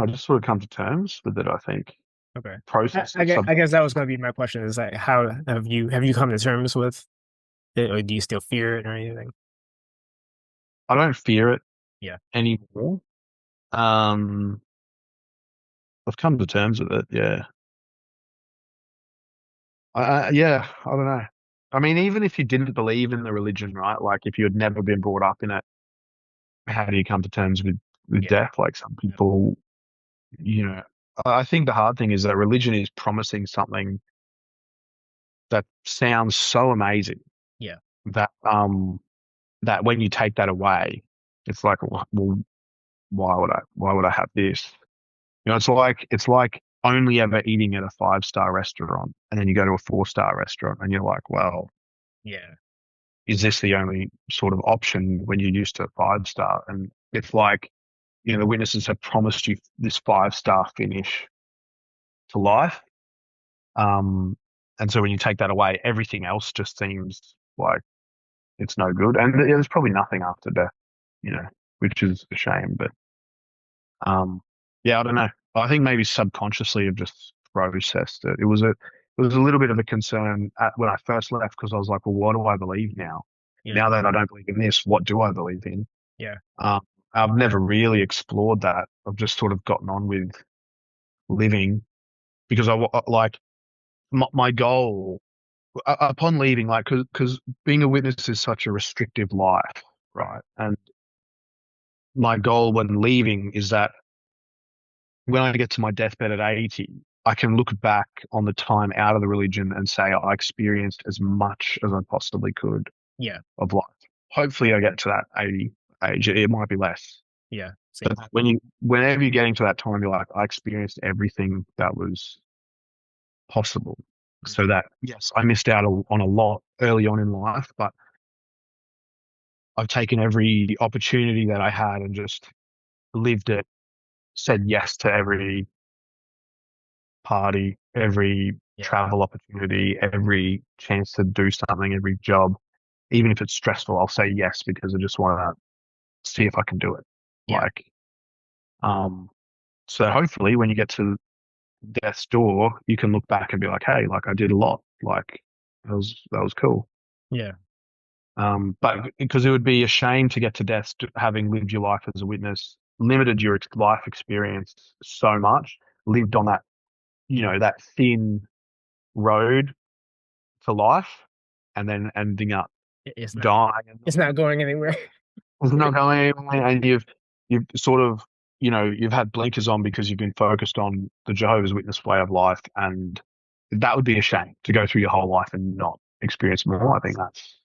Speaker 1: I just sort of come to terms with it. I think
Speaker 2: Okay.
Speaker 1: process it
Speaker 2: I guess that was
Speaker 1: subconsciously.
Speaker 2: going to be my question. Is like, how have you come to terms with it, or do you still fear it or anything?
Speaker 1: I don't fear it
Speaker 2: Yeah.
Speaker 1: anymore. Um, I've come to terms with it. Yeah. Yeah. I don't know. I mean, even if you didn't believe in the religion, right? Like if you had never been brought up in it, how do you come to terms with
Speaker 2: Yeah.
Speaker 1: death? Like some people, you know, I think the hard thing is that religion is promising something that sounds so amazing
Speaker 2: Yeah.
Speaker 1: that that when you take that away, it's like, well, why would I have this? You know, it's like only ever eating at a 5-star restaurant, and then you go to a 4-star restaurant, and you're like, well,
Speaker 2: Yeah.
Speaker 1: is this the only sort of option when you're used to 5-star? And it's like, you know, the witnesses have promised you this 5-star finish to life. Um, and so when you take that away, everything else just seems like it's no good. And there's probably nothing after death, you know, which is a shame. But um, yeah, I don't know. I think maybe subconsciously I've just processed it. It was a little bit of a concern when I first left because I was like, well, what do I believe now?
Speaker 2: Yeah.
Speaker 1: Now that I don't believe in this, what do I believe in?
Speaker 2: Yeah.
Speaker 1: Um, I've never really explored that. I've just sort of gotten on with living because like my goal upon leaving, like, because being a witness is such a restrictive life,
Speaker 2: Right.
Speaker 1: right? And my goal when leaving is that when I get to my deathbed at 80, I can look back on the time out of the religion and say I experienced as much as I possibly could
Speaker 2: Yeah.
Speaker 1: of life. Hopefully, I get to that 80 age. It might be less,
Speaker 2: Yeah. Same.
Speaker 1: but whenever you're getting to that time, you're like, I experienced everything that was possible. So that, yes, I missed out on a lot early on in life, but I've taken every opportunity that I had and just lived it, said yes to every party, every
Speaker 2: Yeah.
Speaker 1: travel opportunity, every chance to do something, every job. Even if it's stressful, I'll say yes because I just want to see if I can do it.
Speaker 2: Yeah.
Speaker 1: Like, um, so hopefully when you get to death's door, you can look back and be like, hey, like I did a lot. Like that was cool.
Speaker 2: Yeah.
Speaker 1: But because it would be a shame to get to death having lived your life as a witness, limited your life experience so much, lived on that, you know, that thin road to life, and then ending up
Speaker 2: It's not.
Speaker 1: dying and
Speaker 2: It's not going anywhere.
Speaker 1: not going anywhere, and you've sort of, you know, you've had blinkers on because you've been focused on the Jehovah's Witness way of life, and that would be a shame to go through your whole life and not experience more. I think that's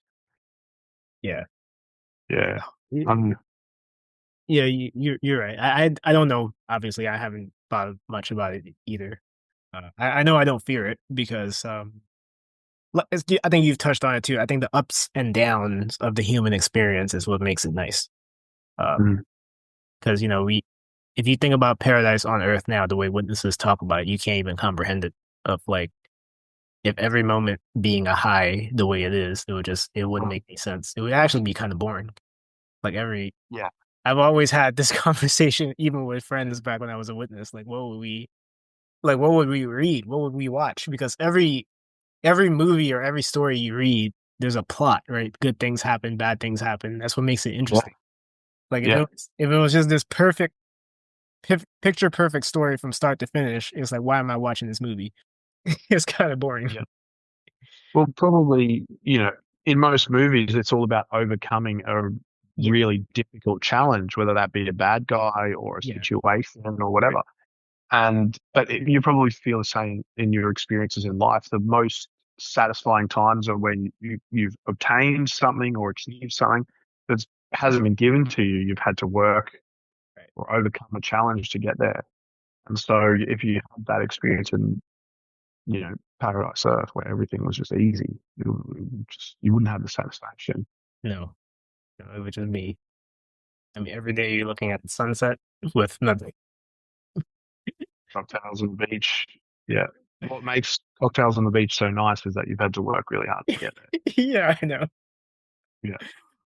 Speaker 2: Yeah.
Speaker 1: yeah.
Speaker 2: Y-
Speaker 1: Um,
Speaker 2: Yeah. You're right. I don't know. Obviously, I haven't thought much about it either. I know I don't fear it because I think you've touched on it too. I think the ups and downs of the human experience is what makes it nice.
Speaker 1: mm,
Speaker 2: Because if you think about paradise on earth now, the way witnesses talk about it, you can't even comprehend it. Of like, if every moment being a high the way it is, it wouldn't make any sense. It would actually be kind of boring. Like
Speaker 1: yeah,
Speaker 2: I've always had this conversation even with friends back when I was a witness. What would we read? What would we watch? Because every movie or every story you read, there's a plot, right? Good things happen, bad things happen. That's what makes it
Speaker 1: yeah,
Speaker 2: interesting. Like
Speaker 1: yeah,
Speaker 2: if it was just this picture perfect story from start to finish, it's like, why am I watching this movie? It's kind of boring.
Speaker 1: yeah. Well, probably, in most movies, it's all about overcoming a
Speaker 2: Yeah,
Speaker 1: really difficult challenge, whether that be a bad guy or a
Speaker 2: yeah,
Speaker 1: situation or
Speaker 2: right.
Speaker 1: whatever. You probably feel the same in your experiences in life. The most satisfying times are when you've obtained something or achieved something that hasn't been given to you. You've had to work
Speaker 2: Right.
Speaker 1: or overcome a challenge to get there. And so if you had that experience in, Paradise Earth where everything was just easy, you wouldn't have the satisfaction.
Speaker 2: No, no, it was just me. I mean, every day you're looking at the sunset with nothing.
Speaker 1: Cocktails on the beach. Yeah. What makes cocktails on the beach so nice is that you've had to work really hard to get there.
Speaker 2: Yeah, I know.
Speaker 1: Yeah.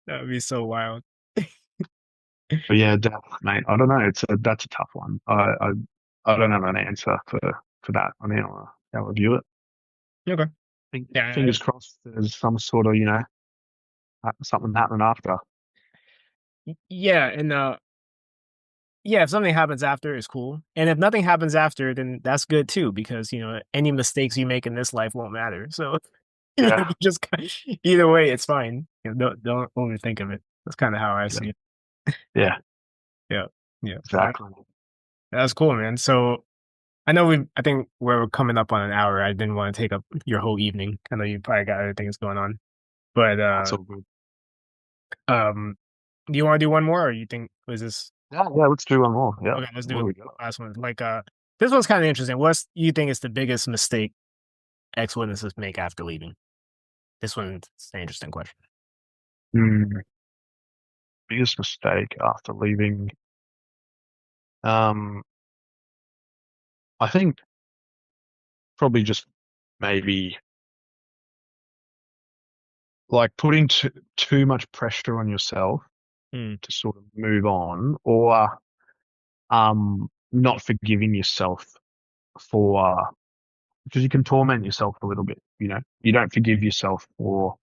Speaker 2: That would be so wild.
Speaker 1: But yeah, death, mate. I don't know. That's a tough one. I don't have an answer for that. I mean, how I view it.
Speaker 2: Okay. Yeah,
Speaker 1: Fingers crossed. There's some sort of something happening after.
Speaker 2: yeah, and yeah, if something happens after, it's cool. And if nothing happens after, then that's good too, because any mistakes you make in this life won't matter. So
Speaker 1: Yeah.
Speaker 2: you just either way, it's fine. Don't overthink of it. That's kind of how I
Speaker 1: Yeah.
Speaker 2: see it.
Speaker 1: Yeah.
Speaker 2: Yeah, yeah.
Speaker 1: Exactly.
Speaker 2: That's cool, man. So I think we're coming up on an hour. I didn't want to take up your whole evening. I know you probably got other things going on, but
Speaker 1: That's all good.
Speaker 2: um, do you want to do one more, or you think was this
Speaker 1: Yeah. Yeah. Let's do one more. Yeah.
Speaker 2: okay? Let's do
Speaker 1: What do
Speaker 2: the
Speaker 1: we got?
Speaker 2: last one. Like, this one's kind of interesting. What's you think is the biggest mistake ex-witnesses make after leaving? This one's an interesting question.
Speaker 1: Hmm. Biggest mistake after leaving. Um, I think probably just maybe like putting too much pressure on yourself
Speaker 2: Hmm.
Speaker 1: to sort of move on, or not forgiving yourself for because you can torment yourself a little bit. You don't forgive yourself for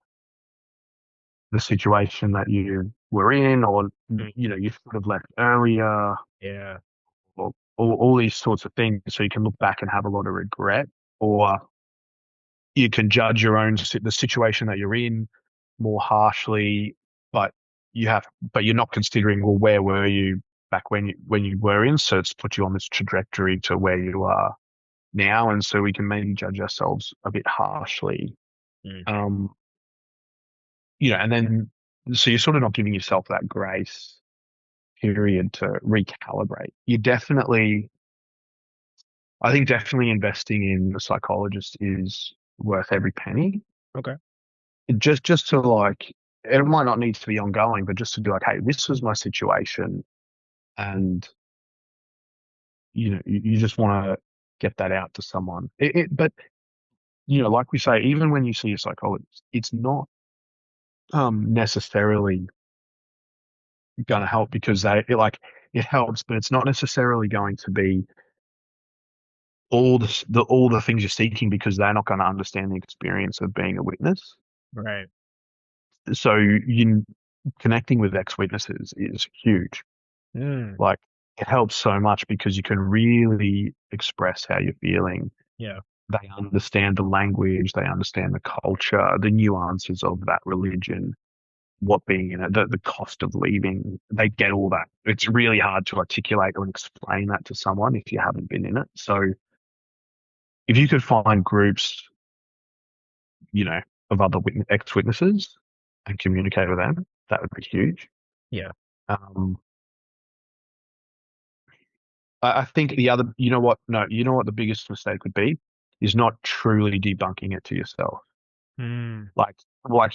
Speaker 1: the situation that you were in, or
Speaker 2: Hmm.
Speaker 1: you should have left earlier,
Speaker 2: Yeah.
Speaker 1: or all these sorts of things. So you can look back and have a lot of regret, or you can judge the situation that you're in more harshly, but you're not considering, well, where were you back when you were in, so it's put you on this trajectory to where you are now, and so we can maybe judge ourselves a bit harshly.
Speaker 2: Hmm.
Speaker 1: um and then so you're sort of not giving yourself that grace period to recalibrate. I think definitely investing in a psychologist is worth every penny.
Speaker 2: Okay.
Speaker 1: Just to like, it might not need to be ongoing, but just to be like, hey, this was my situation, and you just want to get that out to someone. But like we say, even when you see a psychologist, it's not necessarily going to help, because it helps, but it's not necessarily going to be all the things you're seeking, because they're not going to understand the experience of being a witness.
Speaker 2: Right.
Speaker 1: So you connecting with ex-witnesses is huge.
Speaker 2: Hmm.
Speaker 1: Like, it helps so much because you can really express how you're feeling.
Speaker 2: Yeah.
Speaker 1: They understand the language, they understand the culture, the nuances of that religion, what being in it, the cost of leaving. They get all that. It's really hard to articulate or explain that to someone if you haven't been in it. So if you could find groups, you know, of other ex-witnesses and communicate with them, that would be huge.
Speaker 2: Yeah.
Speaker 1: Um, I think the other, you know what? No, you know what the biggest mistake would be is not truly debunking it to yourself.
Speaker 2: Hmm.
Speaker 1: Like,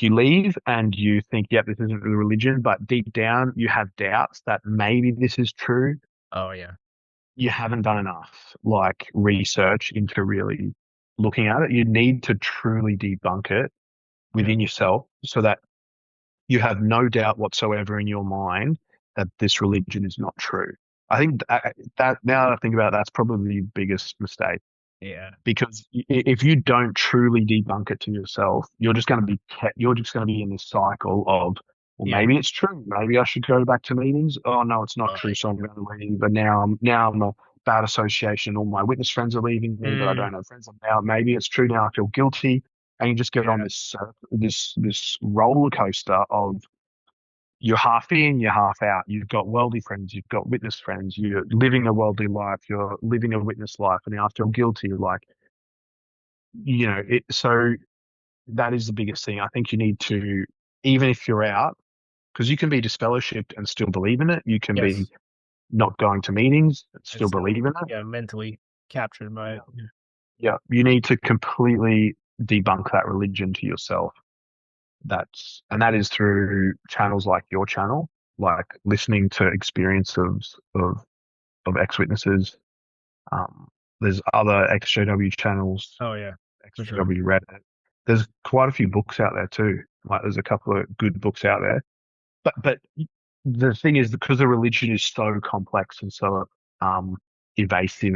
Speaker 1: you leave and you think, yep, this isn't the religion, but deep down you have doubts that maybe this is true.
Speaker 2: Oh yeah.
Speaker 1: You haven't done enough like research into really looking at it. You need to truly debunk it
Speaker 2: Yeah.
Speaker 1: within yourself so that you have no doubt whatsoever in your mind that this religion is not true. I think that now that I think about it, that's probably the biggest mistake,
Speaker 2: Yeah.
Speaker 1: because if you don't truly debunk it to yourself, you're just going to be in this cycle of, well,
Speaker 2: Yeah.
Speaker 1: maybe it's true. Maybe I should go back to meetings. Oh no, it's not
Speaker 2: Oh
Speaker 1: true. So I'm going to leave. But now I'm a bad association. All my witness friends are leaving me, but I
Speaker 2: yeah.
Speaker 1: don't have friends. Now maybe it's true. Now I feel guilty. and you just get on
Speaker 2: Yeah.
Speaker 1: this roller coaster of you're half in, you're half out. You've got worldly friends, you've got witness friends. You're living a worldly life, you're living a witness life, and you feel guilty. Like so that is the biggest thing. I think you need to, even if you're out, because you can be disfellowshipped and still believe in it. You can be
Speaker 2: Yes.
Speaker 1: not going to meetings and
Speaker 2: And
Speaker 1: still
Speaker 2: still,
Speaker 1: believe in it.
Speaker 2: yeah, mentally captured by
Speaker 1: Yeah.
Speaker 2: it. Yeah.
Speaker 1: Yeah. You need to completely debunk that religion to yourself. And that is through channels like your channel, like listening to experiences of ex-witnesses. Um, there's other XJW channels,
Speaker 2: Oh yeah, for sure.
Speaker 1: XJW Reddit. There's quite a few books out there too. Like there's a couple of good books out there. But the thing is, because the religion is so complex and so um invasive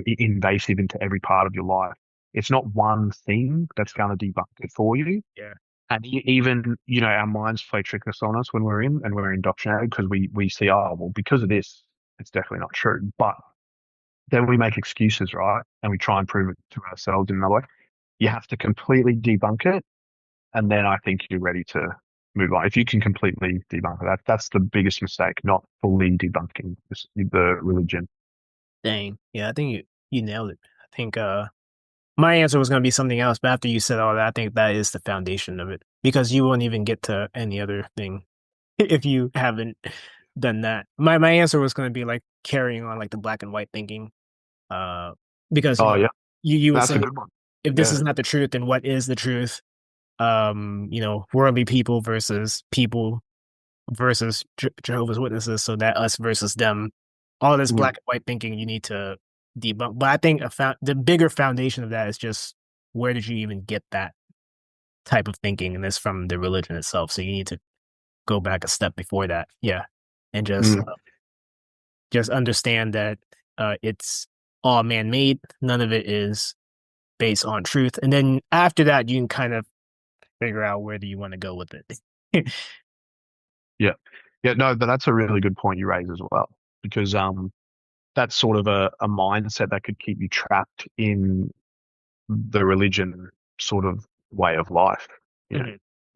Speaker 1: into every part of your life, it's not one thing that's going to debunk it for you.
Speaker 2: Yeah.
Speaker 1: And even, our minds play tricks on us when we're indoctrinated because we see, oh, well, because of this, it's definitely not true. But then we make excuses, right? And we try and prove it to ourselves in another way. You have to completely debunk it. And then I think you're ready to move on. If you can completely debunk it, that's the biggest mistake, not fully debunking the religion.
Speaker 2: Dang. Yeah, I think you nailed it. I think my answer was gonna be something else, but after you said all that, I think that is the foundation of it. Because you won't even get to any other thing if you haven't done that. My answer was gonna be like carrying on like the black and white thinking. Uh because
Speaker 1: Oh, yeah.
Speaker 2: you would
Speaker 1: That's a
Speaker 2: say
Speaker 1: good one.
Speaker 2: if this
Speaker 1: Yeah.
Speaker 2: is not the truth, then what is the truth? Worldly people versus Jehovah's Witnesses, so that us versus them, all this
Speaker 1: Mm,
Speaker 2: black and white thinking you need to debunk. But I think the bigger foundation of that is just where did you even get that type of thinking, and it's from the religion itself. So you need to go back a step before that, yeah, and
Speaker 1: mm,
Speaker 2: just understand that it's all man made. None of it is based on truth, and then after that, you can kind of figure out where do you want to go with it.
Speaker 1: yeah. Yeah, no, but that's a really good point you raise as well, because that's sort of a mindset that could keep you trapped in the religion sort of way of life. You know,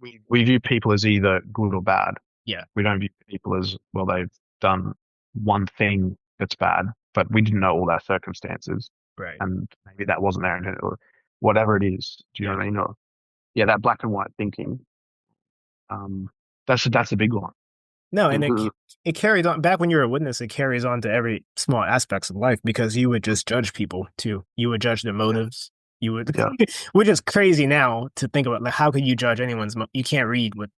Speaker 2: Mhm.
Speaker 1: we view people as either good or bad.
Speaker 2: Yeah,
Speaker 1: We don't view people as, well, they've done one thing that's bad, but we didn't know all their circumstances,
Speaker 2: right.
Speaker 1: and maybe that wasn't their intent, or whatever it is. Do you know
Speaker 2: Yeah.
Speaker 1: what I mean? Or, yeah, that black and white thinking. Um, that's a big one.
Speaker 2: No, and
Speaker 1: Mhm.
Speaker 2: it carries on back when you're a witness, it carries on to every small aspects of life because you would just judge people too. You would judge their
Speaker 1: Yeah,
Speaker 2: motives. You would,
Speaker 1: yeah,
Speaker 2: which is crazy now to think about. Like, how could you judge anyone's? You can't read what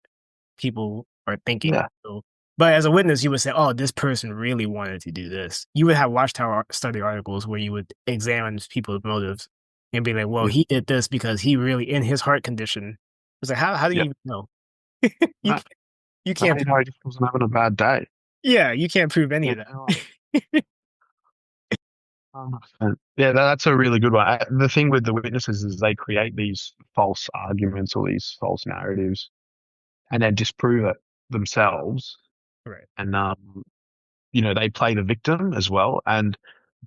Speaker 2: people are thinking.
Speaker 1: yeah,
Speaker 2: So, but as a witness, you would say, "Oh, this person really wanted to do this." You would have watchtower study articles where you would examine people's motives and be like, "Well,
Speaker 1: yeah,
Speaker 2: he did this because he really, in his heart condition." It's like, how do
Speaker 1: yeah.
Speaker 2: you even know? You
Speaker 1: No,
Speaker 2: can't- you
Speaker 1: no,
Speaker 2: can't.
Speaker 1: he just wasn't having a bad day.
Speaker 2: Yeah, you can't prove any
Speaker 1: Yeah,
Speaker 2: of that.
Speaker 1: no, 100%. Yeah, that's a really good one. The thing with the witnesses is they create these false arguments or these false narratives, and then disprove it themselves.
Speaker 2: Right.
Speaker 1: And they play the victim as well. And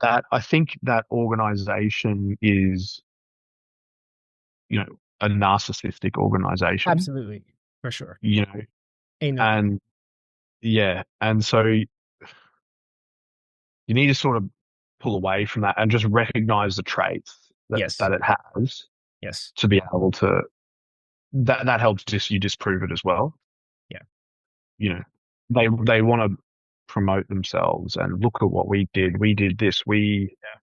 Speaker 1: that, I think, that organization is, a narcissistic organization.
Speaker 2: Absolutely. For sure.
Speaker 1: You know,
Speaker 2: Ain't no.
Speaker 1: and yeah, and so you need to sort of pull away from that and just recognize the traits that
Speaker 2: Yes.
Speaker 1: that it has
Speaker 2: Yes.
Speaker 1: to be able to, that helps you disprove it as well.
Speaker 2: Yeah.
Speaker 1: You know, they want to promote themselves and look at what we did. We did this. We
Speaker 2: Yeah.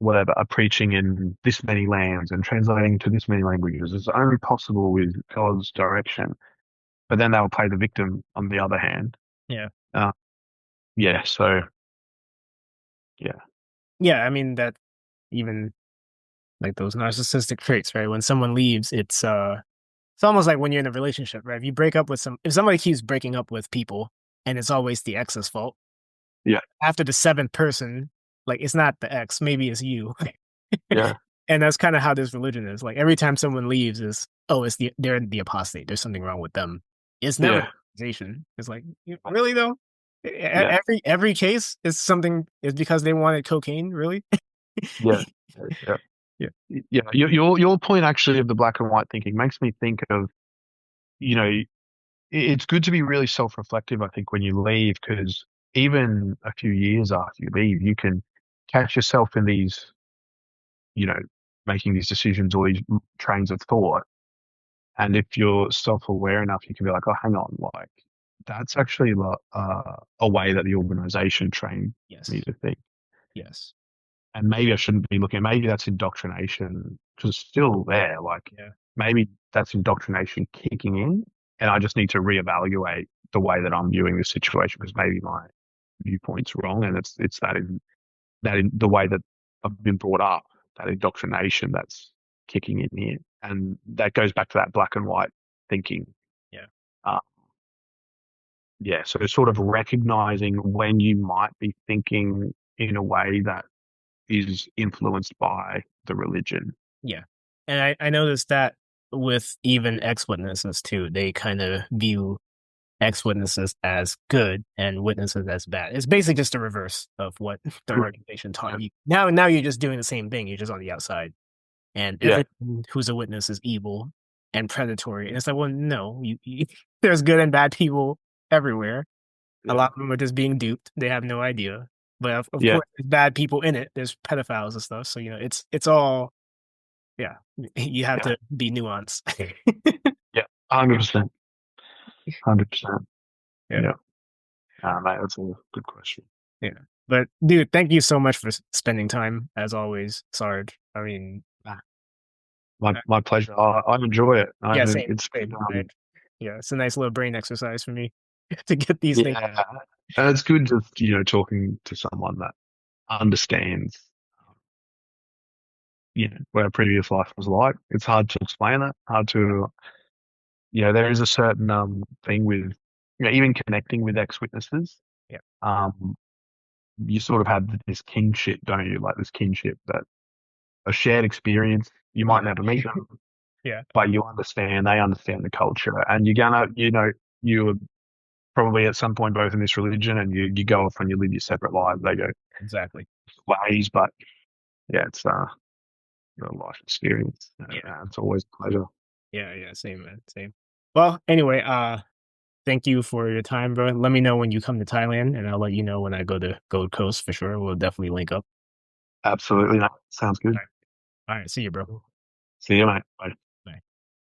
Speaker 1: whatever are preaching in this many lands and translating to this many languages. It's only possible with God's direction. But then they'll play the victim on the other hand.
Speaker 2: Yeah.
Speaker 1: Uh, yeah. So yeah.
Speaker 2: Yeah. I mean that even like those narcissistic traits, right? When someone leaves, it's almost like when you're in a relationship, right? If you break up with if somebody keeps breaking up with people and it's always the ex's fault,
Speaker 1: Yeah.
Speaker 2: after the seventh person, like it's not the ex, maybe it's you.
Speaker 1: Yeah.
Speaker 2: And that's kind of how this religion is. Like every time someone leaves is, oh, they're the apostate. There's something wrong with them. It's never
Speaker 1: Yeah.
Speaker 2: the accusation. It's like, really though?
Speaker 1: Yeah.
Speaker 2: Every case is something is because they wanted cocaine, really?
Speaker 1: Yeah. Yeah.
Speaker 2: Yeah.
Speaker 1: Yeah, your point actually of the black and white thinking makes me think of, you know, it's good to be really self-reflective, I think, when you leave, because even a few years after you leave, you can catch yourself in these, you know, making these decisions or these trains of thought. And if you're self-aware enough, you can be like, oh, hang on, like that's actually a way that the organization trained me
Speaker 2: Yes.
Speaker 1: to think.
Speaker 2: Yes.
Speaker 1: And maybe I shouldn't be looking. Maybe that's indoctrination because it's still there. Like
Speaker 2: Yeah.
Speaker 1: maybe that's indoctrination kicking in, and I just need to reevaluate the way that I'm viewing this situation because maybe my viewpoint's wrong, and it's that in the way that I've been brought up, that indoctrination that's kicking in here, and that goes back to that black and white thinking.
Speaker 2: Yeah.
Speaker 1: Uh, yeah, so sort of recognizing when you might be thinking in a way that is influenced by the religion.
Speaker 2: Yeah. And I noticed that with even ex-witnesses too, they kind of view ex-witnesses as good and witnesses as bad. It's basically just the reverse of what the organization taught you. Now you're just doing the same thing. You're just on the outside, and
Speaker 1: Yeah,
Speaker 2: everyone who's a witness is evil and predatory. And it's like, well, no, there's good and bad people everywhere. A
Speaker 1: yeah,
Speaker 2: lot of them are just being duped. They have no idea. But of
Speaker 1: yeah,
Speaker 2: course, there's bad people in it. There's pedophiles and stuff. So it's all, yeah. You have
Speaker 1: yeah,
Speaker 2: to be nuanced.
Speaker 1: yeah. 100%, 100%.
Speaker 2: Yeah.
Speaker 1: Yeah. Mate, that's a good question.
Speaker 2: Yeah. But dude, thank you so much for spending time as always, Sarge. I mean,
Speaker 1: Nah, my
Speaker 2: uh,
Speaker 1: my pleasure. I enjoy it. I
Speaker 2: yeah,
Speaker 1: mean,
Speaker 2: same,
Speaker 1: it's good.
Speaker 2: same. Yeah, it's a nice little brain exercise for me to get these things.
Speaker 1: Yeah, and it's good just talking to someone that understands what a previous life was like. It's hard to explain that. Hard to there is a certain thing with even connecting with ex-witnesses.
Speaker 2: Yeah,
Speaker 1: Um, you sort of have this kinship, don't you? Like this kinship that a shared experience. You
Speaker 2: yeah,
Speaker 1: might never meet them,
Speaker 2: yeah,
Speaker 1: but they understand the culture, and you're gonna, you're probably at some point both in this religion, and you go off and you live your separate lives. They go
Speaker 2: exactly.
Speaker 1: ways, but yeah, it's a life experience.
Speaker 2: Yeah,
Speaker 1: It's always a pleasure.
Speaker 2: yeah, same, man, same. Well, anyway, thank you for your time, bro. Let me know when you come to Thailand, and I'll let you know when I go to Gold Coast for sure. We'll definitely link up.
Speaker 1: Absolutely, mate. Sounds
Speaker 2: All
Speaker 1: good.
Speaker 2: right, all right. See you, bro.
Speaker 1: See you, mate. Bye.